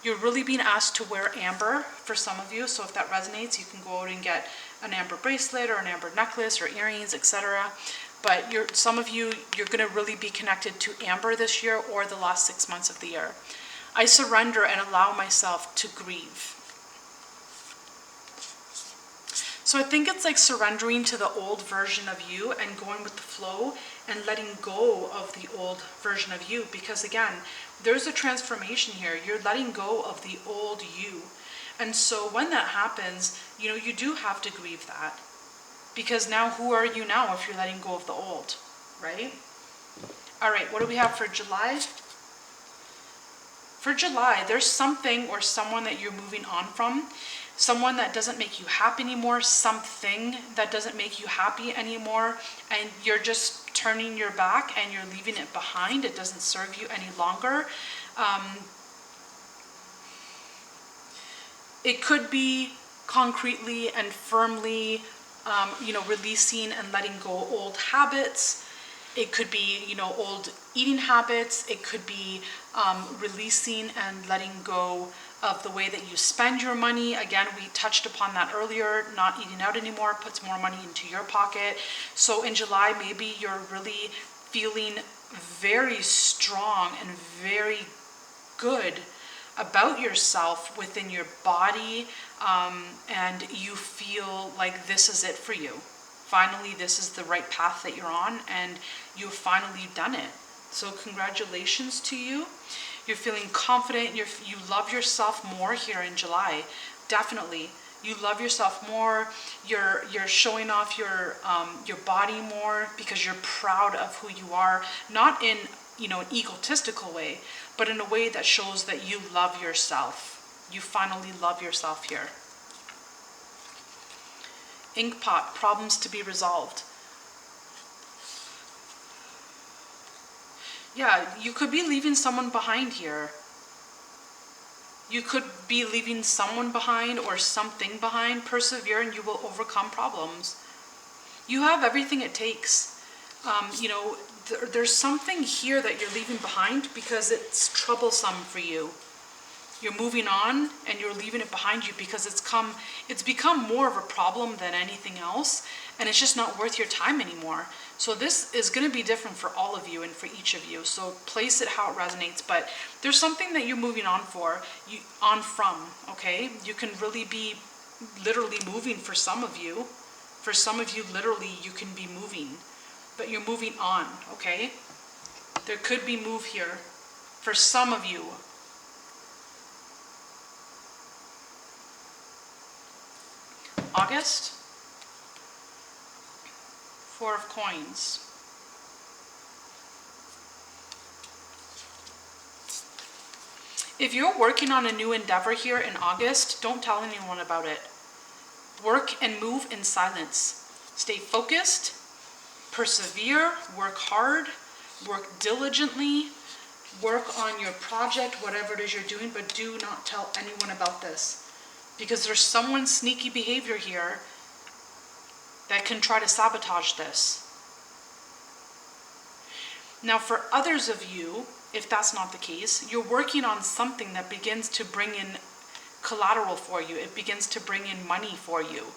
You're really being asked to wear amber for some of you. So if that resonates, you can go out and get an amber bracelet or an amber necklace or earrings, etc. But some of you, you're going to really be connected to amber this year or the last 6 months of the year. I surrender and allow myself to grieve. So I think it's like surrendering to the old version of you and going with the flow and letting go of the old version of you. Because again, there's a transformation here. You're letting go of the old you. And so when that happens, you know, you do have to grieve that. Because now who are you now if you're letting go of the old, right? All right, what do we have for July? For July, there's something or someone that you're moving on from, someone that doesn't make you happy anymore, something that doesn't make you happy anymore, and you're just turning your back and you're leaving it behind. It doesn't serve you any longer. It could be concretely and firmly, you know, releasing and letting go old habits. It could be, you know, old eating habits. It could be releasing and letting go of the way that you spend your money. Again, we touched upon that earlier. Not eating out anymore puts more money into your pocket. So in July, maybe you're really feeling very strong and very good about yourself within your body, and you feel like this is it for you. Finally, this is the right path that you're on, and you've finally done it. So congratulations to you. You're feeling confident. You love yourself more here in July. Definitely. You love yourself more. You're showing off your body more because you're proud of who you are. Not in, you know, an egotistical way, but in a way that shows that you love yourself. You finally love yourself here. Inkpot, problems to be resolved. Yeah, you could be leaving someone behind here. You could be leaving someone behind or something behind. Persevere and you will overcome problems. You have everything it takes. You know, there's something here that you're leaving behind because it's troublesome for you. You're moving on and you're leaving it behind you because it's become more of a problem than anything else, and it's just not worth your time anymore. So this is going to be different for all of you and for each of you. So place it how it resonates, but there's something that you're moving on from, okay? You can really be literally moving for some of you. For some of you, literally, you can be moving, but you're moving on, okay? There could be move here for some of you. August, Four of Coins. If you're working on a new endeavor here in August, don't tell anyone about it. Work and move in silence. Stay focused, persevere, work hard, work diligently, work on your project, whatever it is you're doing, but do not tell anyone about this. Because there's someone's sneaky behavior here that can try to sabotage this. Now, for others of you, if that's not the case, you're working on something that begins to bring in collateral for you. It begins to bring in money for you.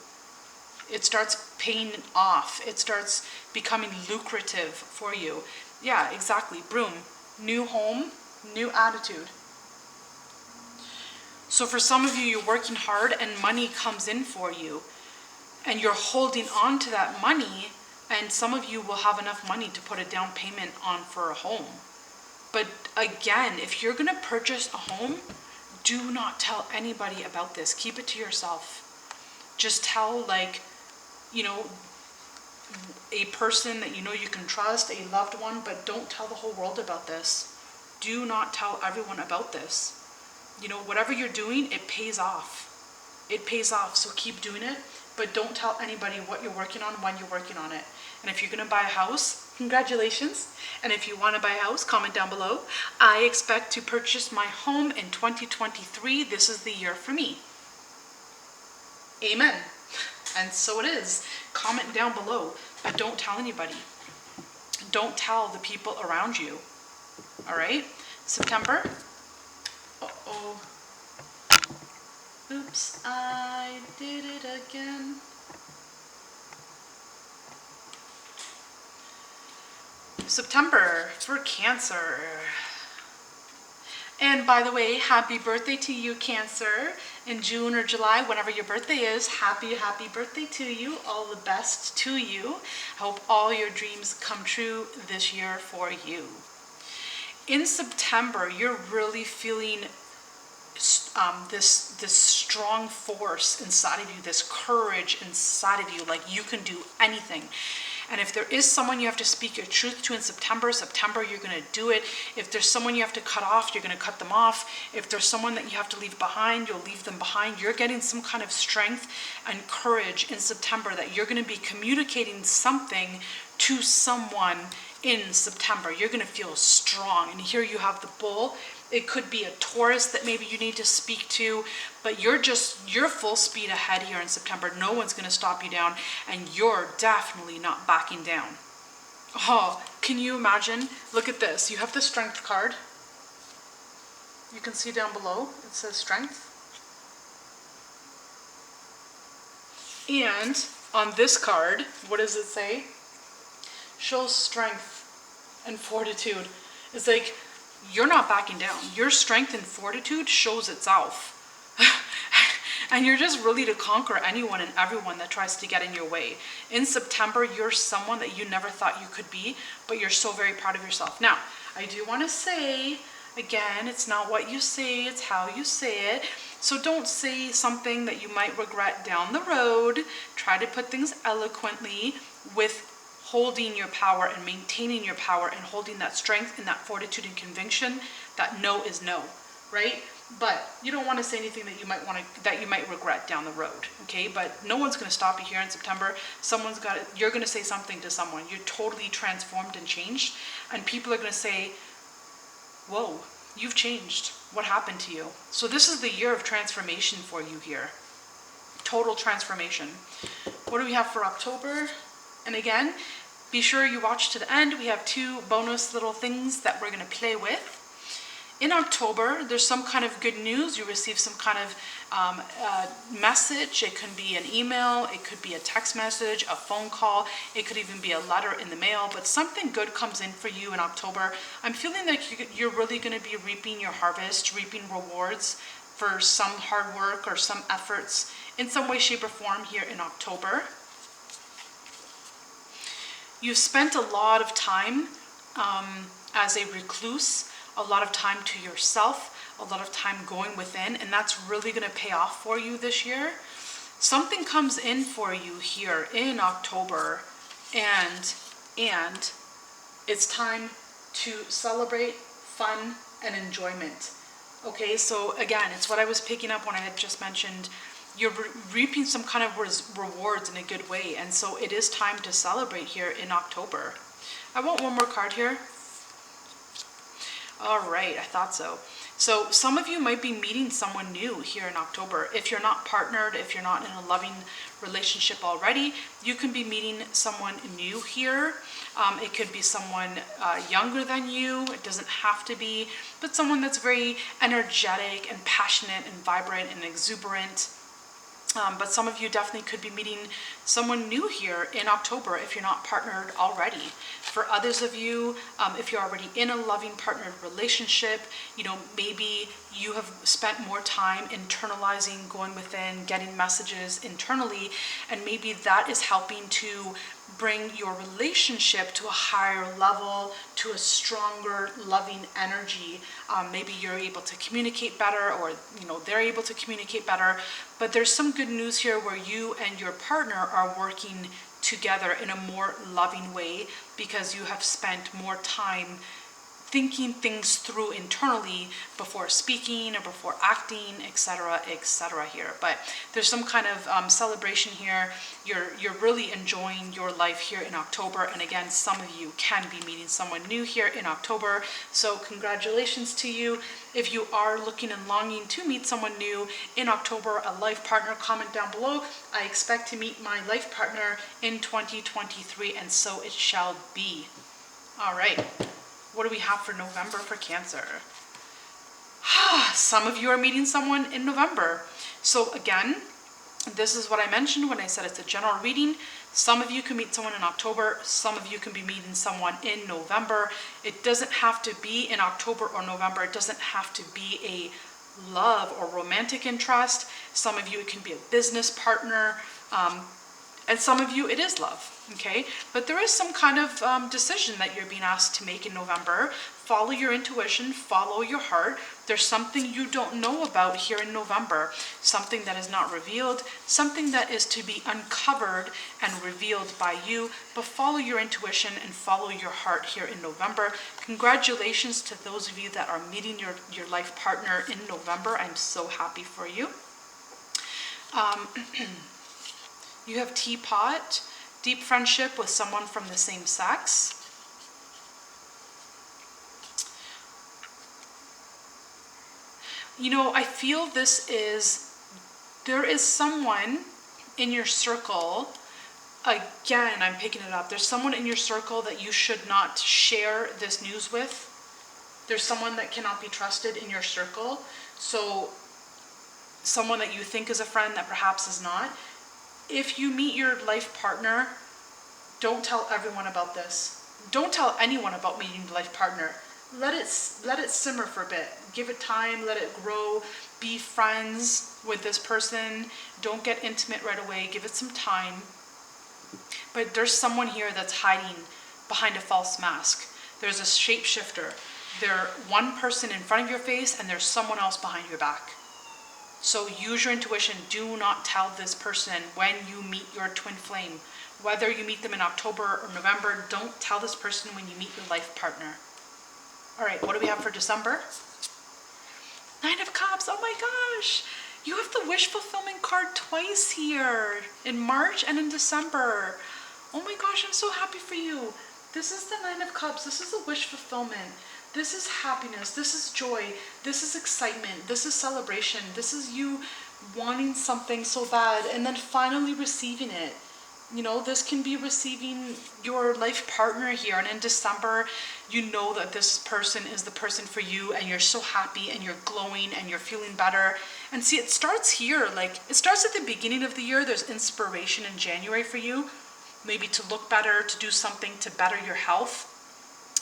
It starts paying off. It starts becoming lucrative for you. Yeah, exactly. Boom. New home, new attitude. So for some of you, you're working hard and money comes in for you. And you're holding on to that money, and some of you will have enough money to put a down payment on for a home. But again, if you're going to purchase a home, do not tell anybody about this. Keep it to yourself. Just tell, like, you know, a person that you know you can trust, a loved one, but don't tell the whole world about this. Do not tell everyone about this. You know, whatever you're doing, it pays off. It pays off, so keep doing it, but don't tell anybody what you're working on, when you're working on it. And if you're going to buy a house, congratulations. And if you want to buy a house, comment down below. I expect to purchase my home in 2023. This is the year for me. Amen. And so it is. Comment down below, but don't tell anybody. Don't tell the people around you. All right? September. Uh-oh. Oops, I did it again. September for Cancer. And by the way, happy birthday to you, Cancer, in June or July, whenever your birthday is. Happy birthday to you. All the best to you. I hope all your dreams come true this year for you. In September, you're really feeling this strong force inside of you, this courage inside of you, like you can do anything. And if there is someone you have to speak your truth to in September, you're going to do it. If there's someone you have to cut off, you're going to cut them off. If there's someone that you have to leave behind, you'll leave them behind. You're getting some kind of strength and courage in September that you're going to be communicating something to someone in September. You're going to feel strong. And here you have the bull. It could be a Taurus that maybe you need to speak to, but you're full speed ahead here in September. No one's going to stop you down, and you're definitely not backing down. Oh, can you imagine? Look at this. You have the Strength card. You can see down below, it says Strength. And on this card, what does it say? Shows strength and fortitude. It's like, you're not backing down. Your strength and fortitude shows itself. And you're just really to conquer anyone and everyone that tries to get in your way. In September, you're someone that you never thought you could be, but you're so very proud of yourself. Now, I do want to say, again, it's not what you say, it's how you say it. So don't say something that you might regret down the road. Try to put things eloquently with holding your power and maintaining your power and holding that strength and that fortitude and conviction that no is no, right? But you don't want to say anything that you might regret down the road, okay? But no one's going to stop you here in September. You're going to say something to someone. You're totally transformed and changed, and people are going to say, "Whoa, you've changed. What happened to you?" So this is the year of transformation for you here. Total transformation. What do we have for October? And again, be sure you watch to the end. We have 2 bonus little things that we're going to play with. In October, there's some kind of good news. You receive some kind of message. It could be an email. It could be a text message, a phone call. It could even be a letter in the mail. But something good comes in for you in October. I'm feeling like you're really going to be reaping your harvest, reaping rewards for some hard work or some efforts in some way, shape, or form here in October. You've spent a lot of time as a recluse, a lot of time to yourself, a lot of time going within, and that's really going to pay off for you this year. Something comes in for you here in October, and it's time to celebrate fun and enjoyment. Okay, so again, it's what I was picking up when I had just mentioned you're reaping some kind of rewards in a good way, and so it is time to celebrate here in October. I want one more card here. All right, I thought so. So some of you might be meeting someone new here in October. If you're not partnered, if you're not in a loving relationship already, you can be meeting someone new here. It could be someone younger than you. It doesn't have to be, but someone that's very energetic and passionate and vibrant and exuberant. But some of you definitely could be meeting someone new here in October if you're not partnered already. For others of you, if you're already in a loving partnered relationship, maybe you have spent more time internalizing, going within, getting messages internally, and maybe that is helping to bring your relationship to a higher level, to a stronger, loving energy. Maybe you're able to communicate better, or they're able to communicate better. But there's some good news here where you and your partner are working together in a more loving way because you have spent more time thinking things through internally before speaking or before acting, etc., etc. here. But there's some kind of celebration here. You're really enjoying your life here in October, and again, some of you can be meeting someone new here in October. So congratulations to you. If you are looking and longing to meet someone new in October, a life partner, comment down below. I expect to meet my life partner in 2023, and so it shall be. All right. What do we have for November for Cancer? Some of you are meeting someone in November. So again, this is what I mentioned when I said it's a general reading. Some of you can meet someone in October. Some of you can be meeting someone in November. It doesn't have to be in October or November. It doesn't have to be a love or romantic interest. Some of you, it can be a business partner. And some of you, it is love, okay? But there is some kind of decision that you're being asked to make in November. Follow your intuition, follow your heart. There's something you don't know about here in November, something that is not revealed, something that is to be uncovered and revealed by you, but follow your intuition and follow your heart here in November. Congratulations to those of you that are meeting your life partner in November. I'm so happy for you. You have teapot, deep friendship with someone from the same sex. You know, I feel there is someone in your circle, again, I'm picking it up. There's someone in your circle that you should not share this news with. There's someone that cannot be trusted in your circle. So someone that you think is a friend that perhaps is not. If you meet your life partner, don't tell everyone about this. Don't tell anyone about meeting your life partner. Let it simmer for a bit. Give it time, let it grow. Be friends with this person. Don't get intimate right away. Give it some time. But there's someone here that's hiding behind a false mask. There's a shapeshifter. There's one person in front of your face and there's someone else behind your back. So use your intuition. Do not tell this person when you meet your twin flame. Whether you meet them in October or November, don't tell this person when you meet your life partner. All right, what do we have for December? 9 of Cups. Oh my gosh. You have the wish fulfillment card twice here, in March and in December. Oh my gosh, I'm so happy for you. This is the 9 of Cups. This is a wish fulfillment. This is happiness. This is joy. This is excitement. This is celebration. This is you wanting something so bad and then finally receiving it. You know, this can be receiving your life partner here. And in December, you know that this person is the person for you and you're so happy and you're glowing and you're feeling better. And see, it starts here. Like, it starts at the beginning of the year. There's inspiration in January for you. Maybe to look better, to do something to better your health.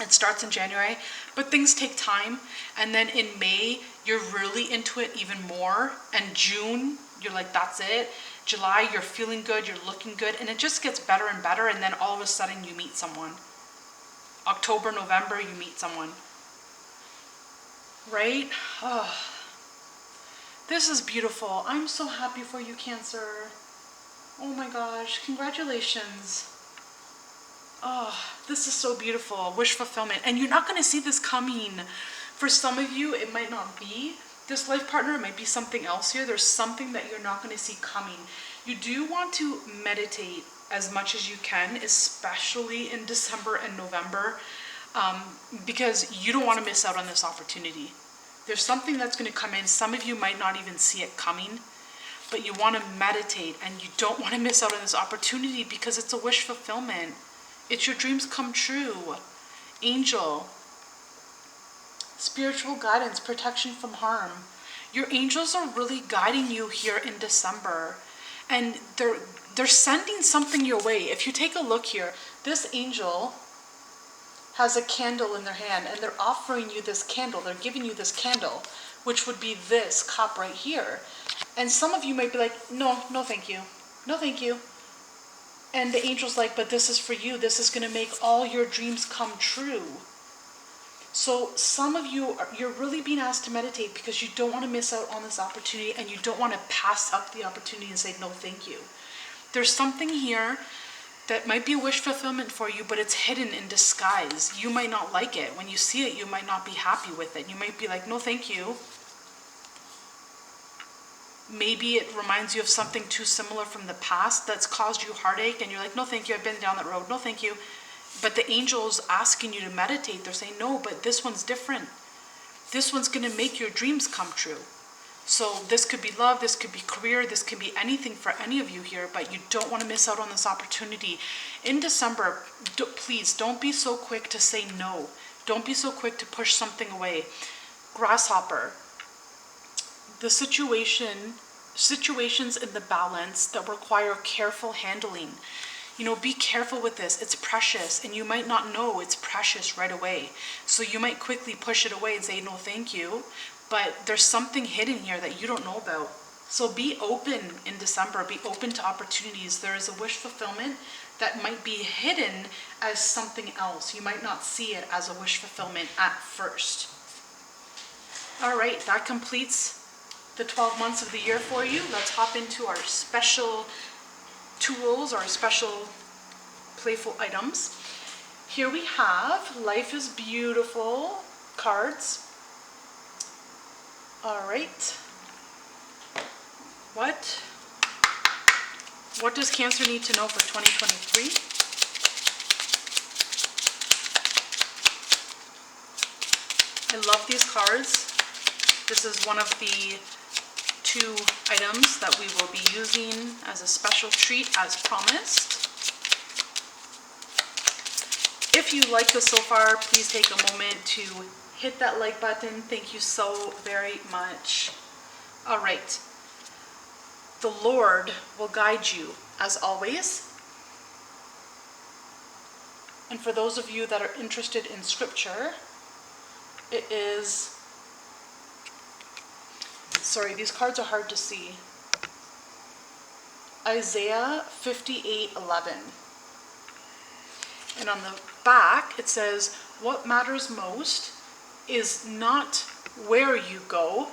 It starts in January, but things take time. And then in May, you're really into it even more. And June, you're like, that's it. July, you're feeling good, you're looking good, and it just gets better and better. And then all of a sudden you meet someone. October, November, you meet someone. Right? Oh, this is beautiful. I'm so happy for you, Cancer. Oh my gosh, congratulations. Oh, this is so beautiful. Wish fulfillment. And you're not going to see this coming. For some of you, it might not be this life partner. It might be something else here. There's something that you're not going to see coming. You do want to meditate as much as you can, especially in December and November, because you don't want to miss out on this opportunity. There's something that's going to come in. Some of you might not even see it coming, but you want to meditate and you don't want to miss out on this opportunity because it's a wish fulfillment. It's your dreams come true. Angel. Spiritual guidance, protection from harm. Your angels are really guiding you here in December. And they're sending something your way. If you take a look here, this angel has a candle in their hand and they're offering you this candle. They're giving you this candle, which would be this cup right here. And some of you might be like, no thank you. No thank you. And the angel's like, but this is for you. This is going to make all your dreams come true. So some of you, you're really being asked to meditate because you don't want to miss out on this opportunity and you don't want to pass up the opportunity and say, no, thank you. There's something here that might be a wish fulfillment for you, but it's hidden in disguise. You might not like it. When you see it, you might not be happy with it. You might be like, no, thank you. Maybe it reminds you of something too similar from the past that's caused you heartache and you're like, no, thank you. I've been down that road. No, thank you. But the angel's asking you to meditate. They're saying, no, but this one's different. This one's going to make your dreams come true. So this could be love, this could be career, this could be anything for any of you here, but you don't want to miss out on this opportunity. In December, please don't be so quick to say no. Don't be so quick to push something away. Grasshopper. The situations in the balance that require careful handling. You know, be careful with this. It's precious, and you might not know it's precious right away. So you might quickly push it away and say, no, thank you. But there's something hidden here that you don't know about. So be open in December. Be open to opportunities. There is a wish fulfillment that might be hidden as something else. You might not see it as a wish fulfillment at first. All right, that completes the 12 months of the year for you. Let's hop into our special tools, our special playful items. Here we have Life is Beautiful cards. All right. What does Cancer need to know for 2023? I love these cards. This is one of the 2 items that we will be using as a special treat as promised. If you like this so far, please take a moment to hit that like button. Thank you so very much. All right. The Lord will guide you as always. And for those of you that are interested in scripture, it is, sorry, these cards are hard to see. Isaiah 58:11. And on the back, it says, what matters most is not where you go,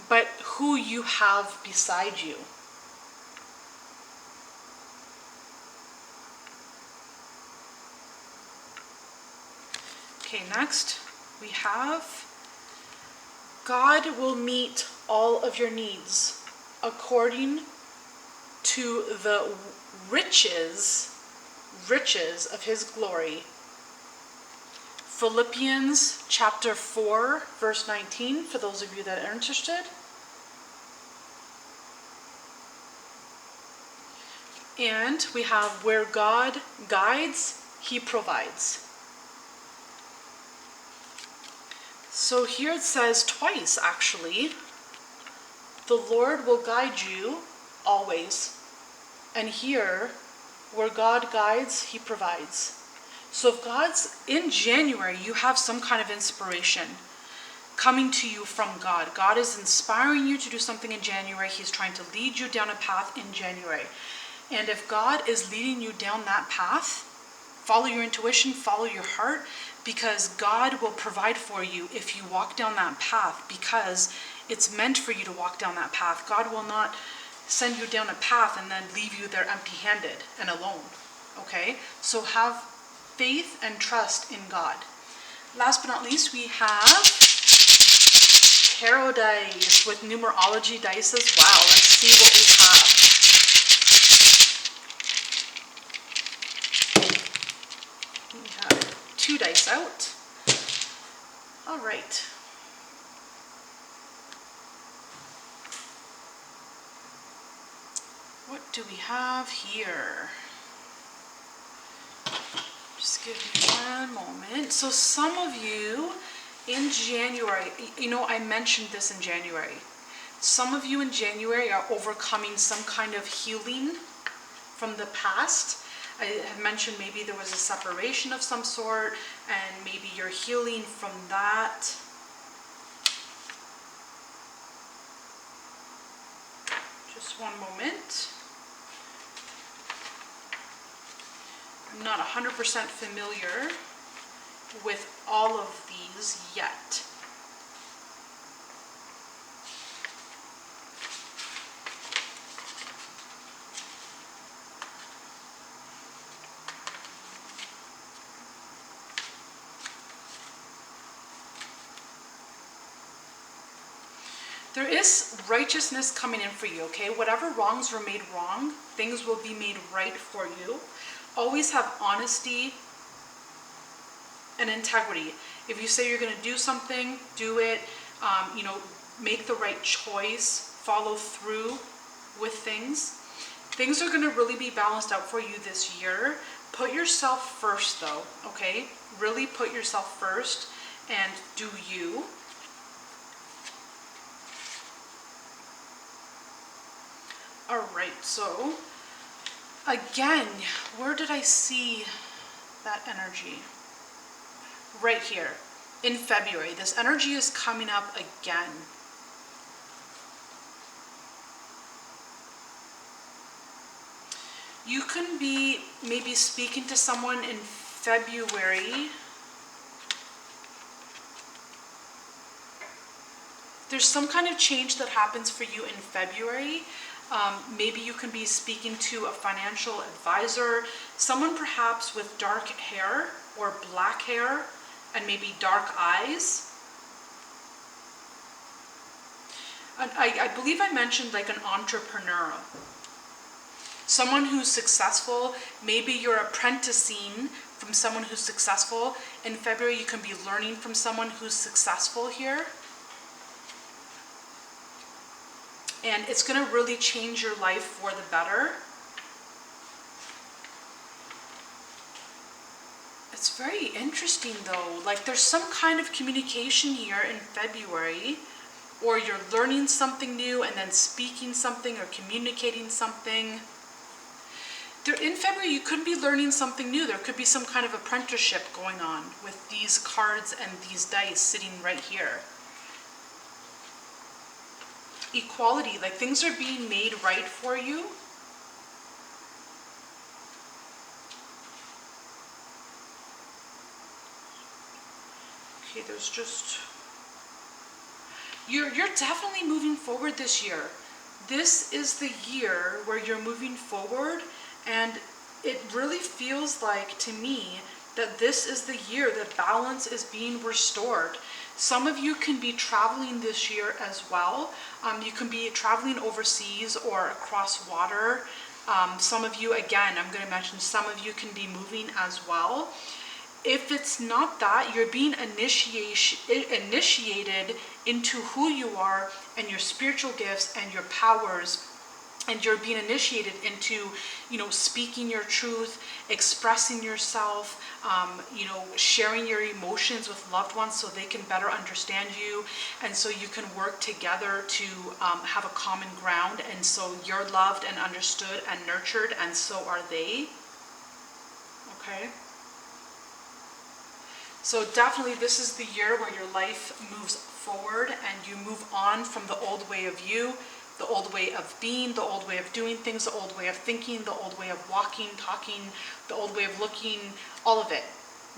but who you have beside you. Okay, next we have, God will meet all of your needs according to the riches of his glory. Philippians chapter 4, verse 19, for those of you that are interested. And we have, where God guides, he provides. So here it says twice, actually, the Lord will guide you always. And here, where God guides, he provides. So if God's in January, you have some kind of inspiration coming to you from God. God is inspiring you to do something in January. He's trying to lead you down a path in January. And if God is leading you down that path, follow your intuition, follow your heart, because God will provide for you if you walk down that path, because it's meant for you to walk down that path. God will not send you down a path and then leave you there empty-handed and alone. Okay? So have faith and trust in God. Last but not least, we have tarot dice with numerology dice as well. Let's see what we have. We have 2 dice out. All right. What do we have here? Just give me one moment. So some of you in January, you know, I mentioned this in January. Some of you in January are overcoming some kind of healing from the past. I had mentioned maybe there was a separation of some sort, and maybe you're healing from that. Just one moment. I'm not 100% familiar with all of these yet. There is righteousness coming in for you, okay? Whatever wrongs were made wrong, things will be made right for you. Always have honesty and integrity. If you say you're going to do something, do it. You know, make the right choice. Follow through with things. Things are going to really be balanced out for you this year. Put yourself first, though, okay? Really put yourself first and do you. All right, so Again, where did I see that energy? Right here. In February, this energy is coming up again. You can be maybe speaking to someone in February. There's some kind of change that happens for you in February. Maybe you can be speaking to a financial advisor, someone perhaps with dark hair or black hair and maybe dark eyes. And I believe I mentioned like an entrepreneur. Someone who's successful. Maybe you're apprenticing from someone who's successful. In February, you can be learning from someone who's successful here. And it's going to really change your life for the better. It's very interesting though. Like there's some kind of communication here in February, or you're learning something new and then speaking something or communicating something. In February, you could be learning something new. There could be some kind of apprenticeship going on with these cards and these dice sitting right here. Equality, like things are being made right for you. Okay, there's just... You're definitely moving forward this year. This is the year where you're moving forward, and it really feels like to me that this is the year that balance is being restored. Some of you can be traveling this year as well. You can be traveling overseas or across water. Some of you, again, I'm going to mention some of you can be moving as well. If it's not that, you're being initiated into who you are and your spiritual gifts and your powers, and you're being initiated into, speaking your truth, expressing yourself, sharing your emotions with loved ones so they can better understand you, and so you can work together to have a common ground, and so you're loved and understood and nurtured, and so are they. Okay? So definitely this is the year where your life moves forward and you move on from the old way of you, the old way of being, the old way of doing things, the old way of thinking, the old way of walking, talking, the old way of looking, all of it.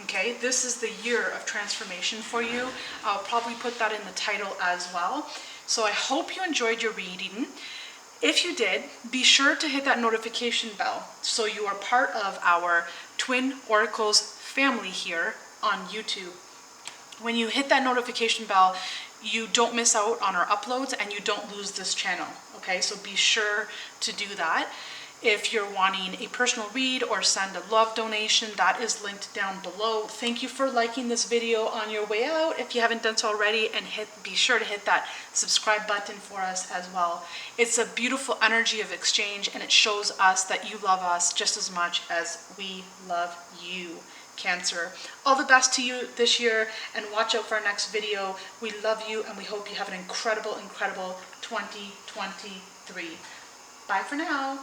Okay, this is the year of transformation for you. I'll probably put that in the title as well. So I hope you enjoyed your reading. If you did, be sure to hit that notification bell so you are part of our Twin Oracles family here on YouTube. When you hit that notification bell, you don't miss out on our uploads and you don't lose this channel. Okay, so be sure to do that. If you're wanting a personal read or send a love donation, that is linked down below. Thank you for liking this video on your way out if you haven't done so already, and be sure to hit that subscribe button for us as well. It's a beautiful energy of exchange, and it shows us that you love us just as much as we love you, Cancer. All the best to you this year, and watch out for our next video. We love you, and we hope you have an incredible, incredible 2023. Bye for now.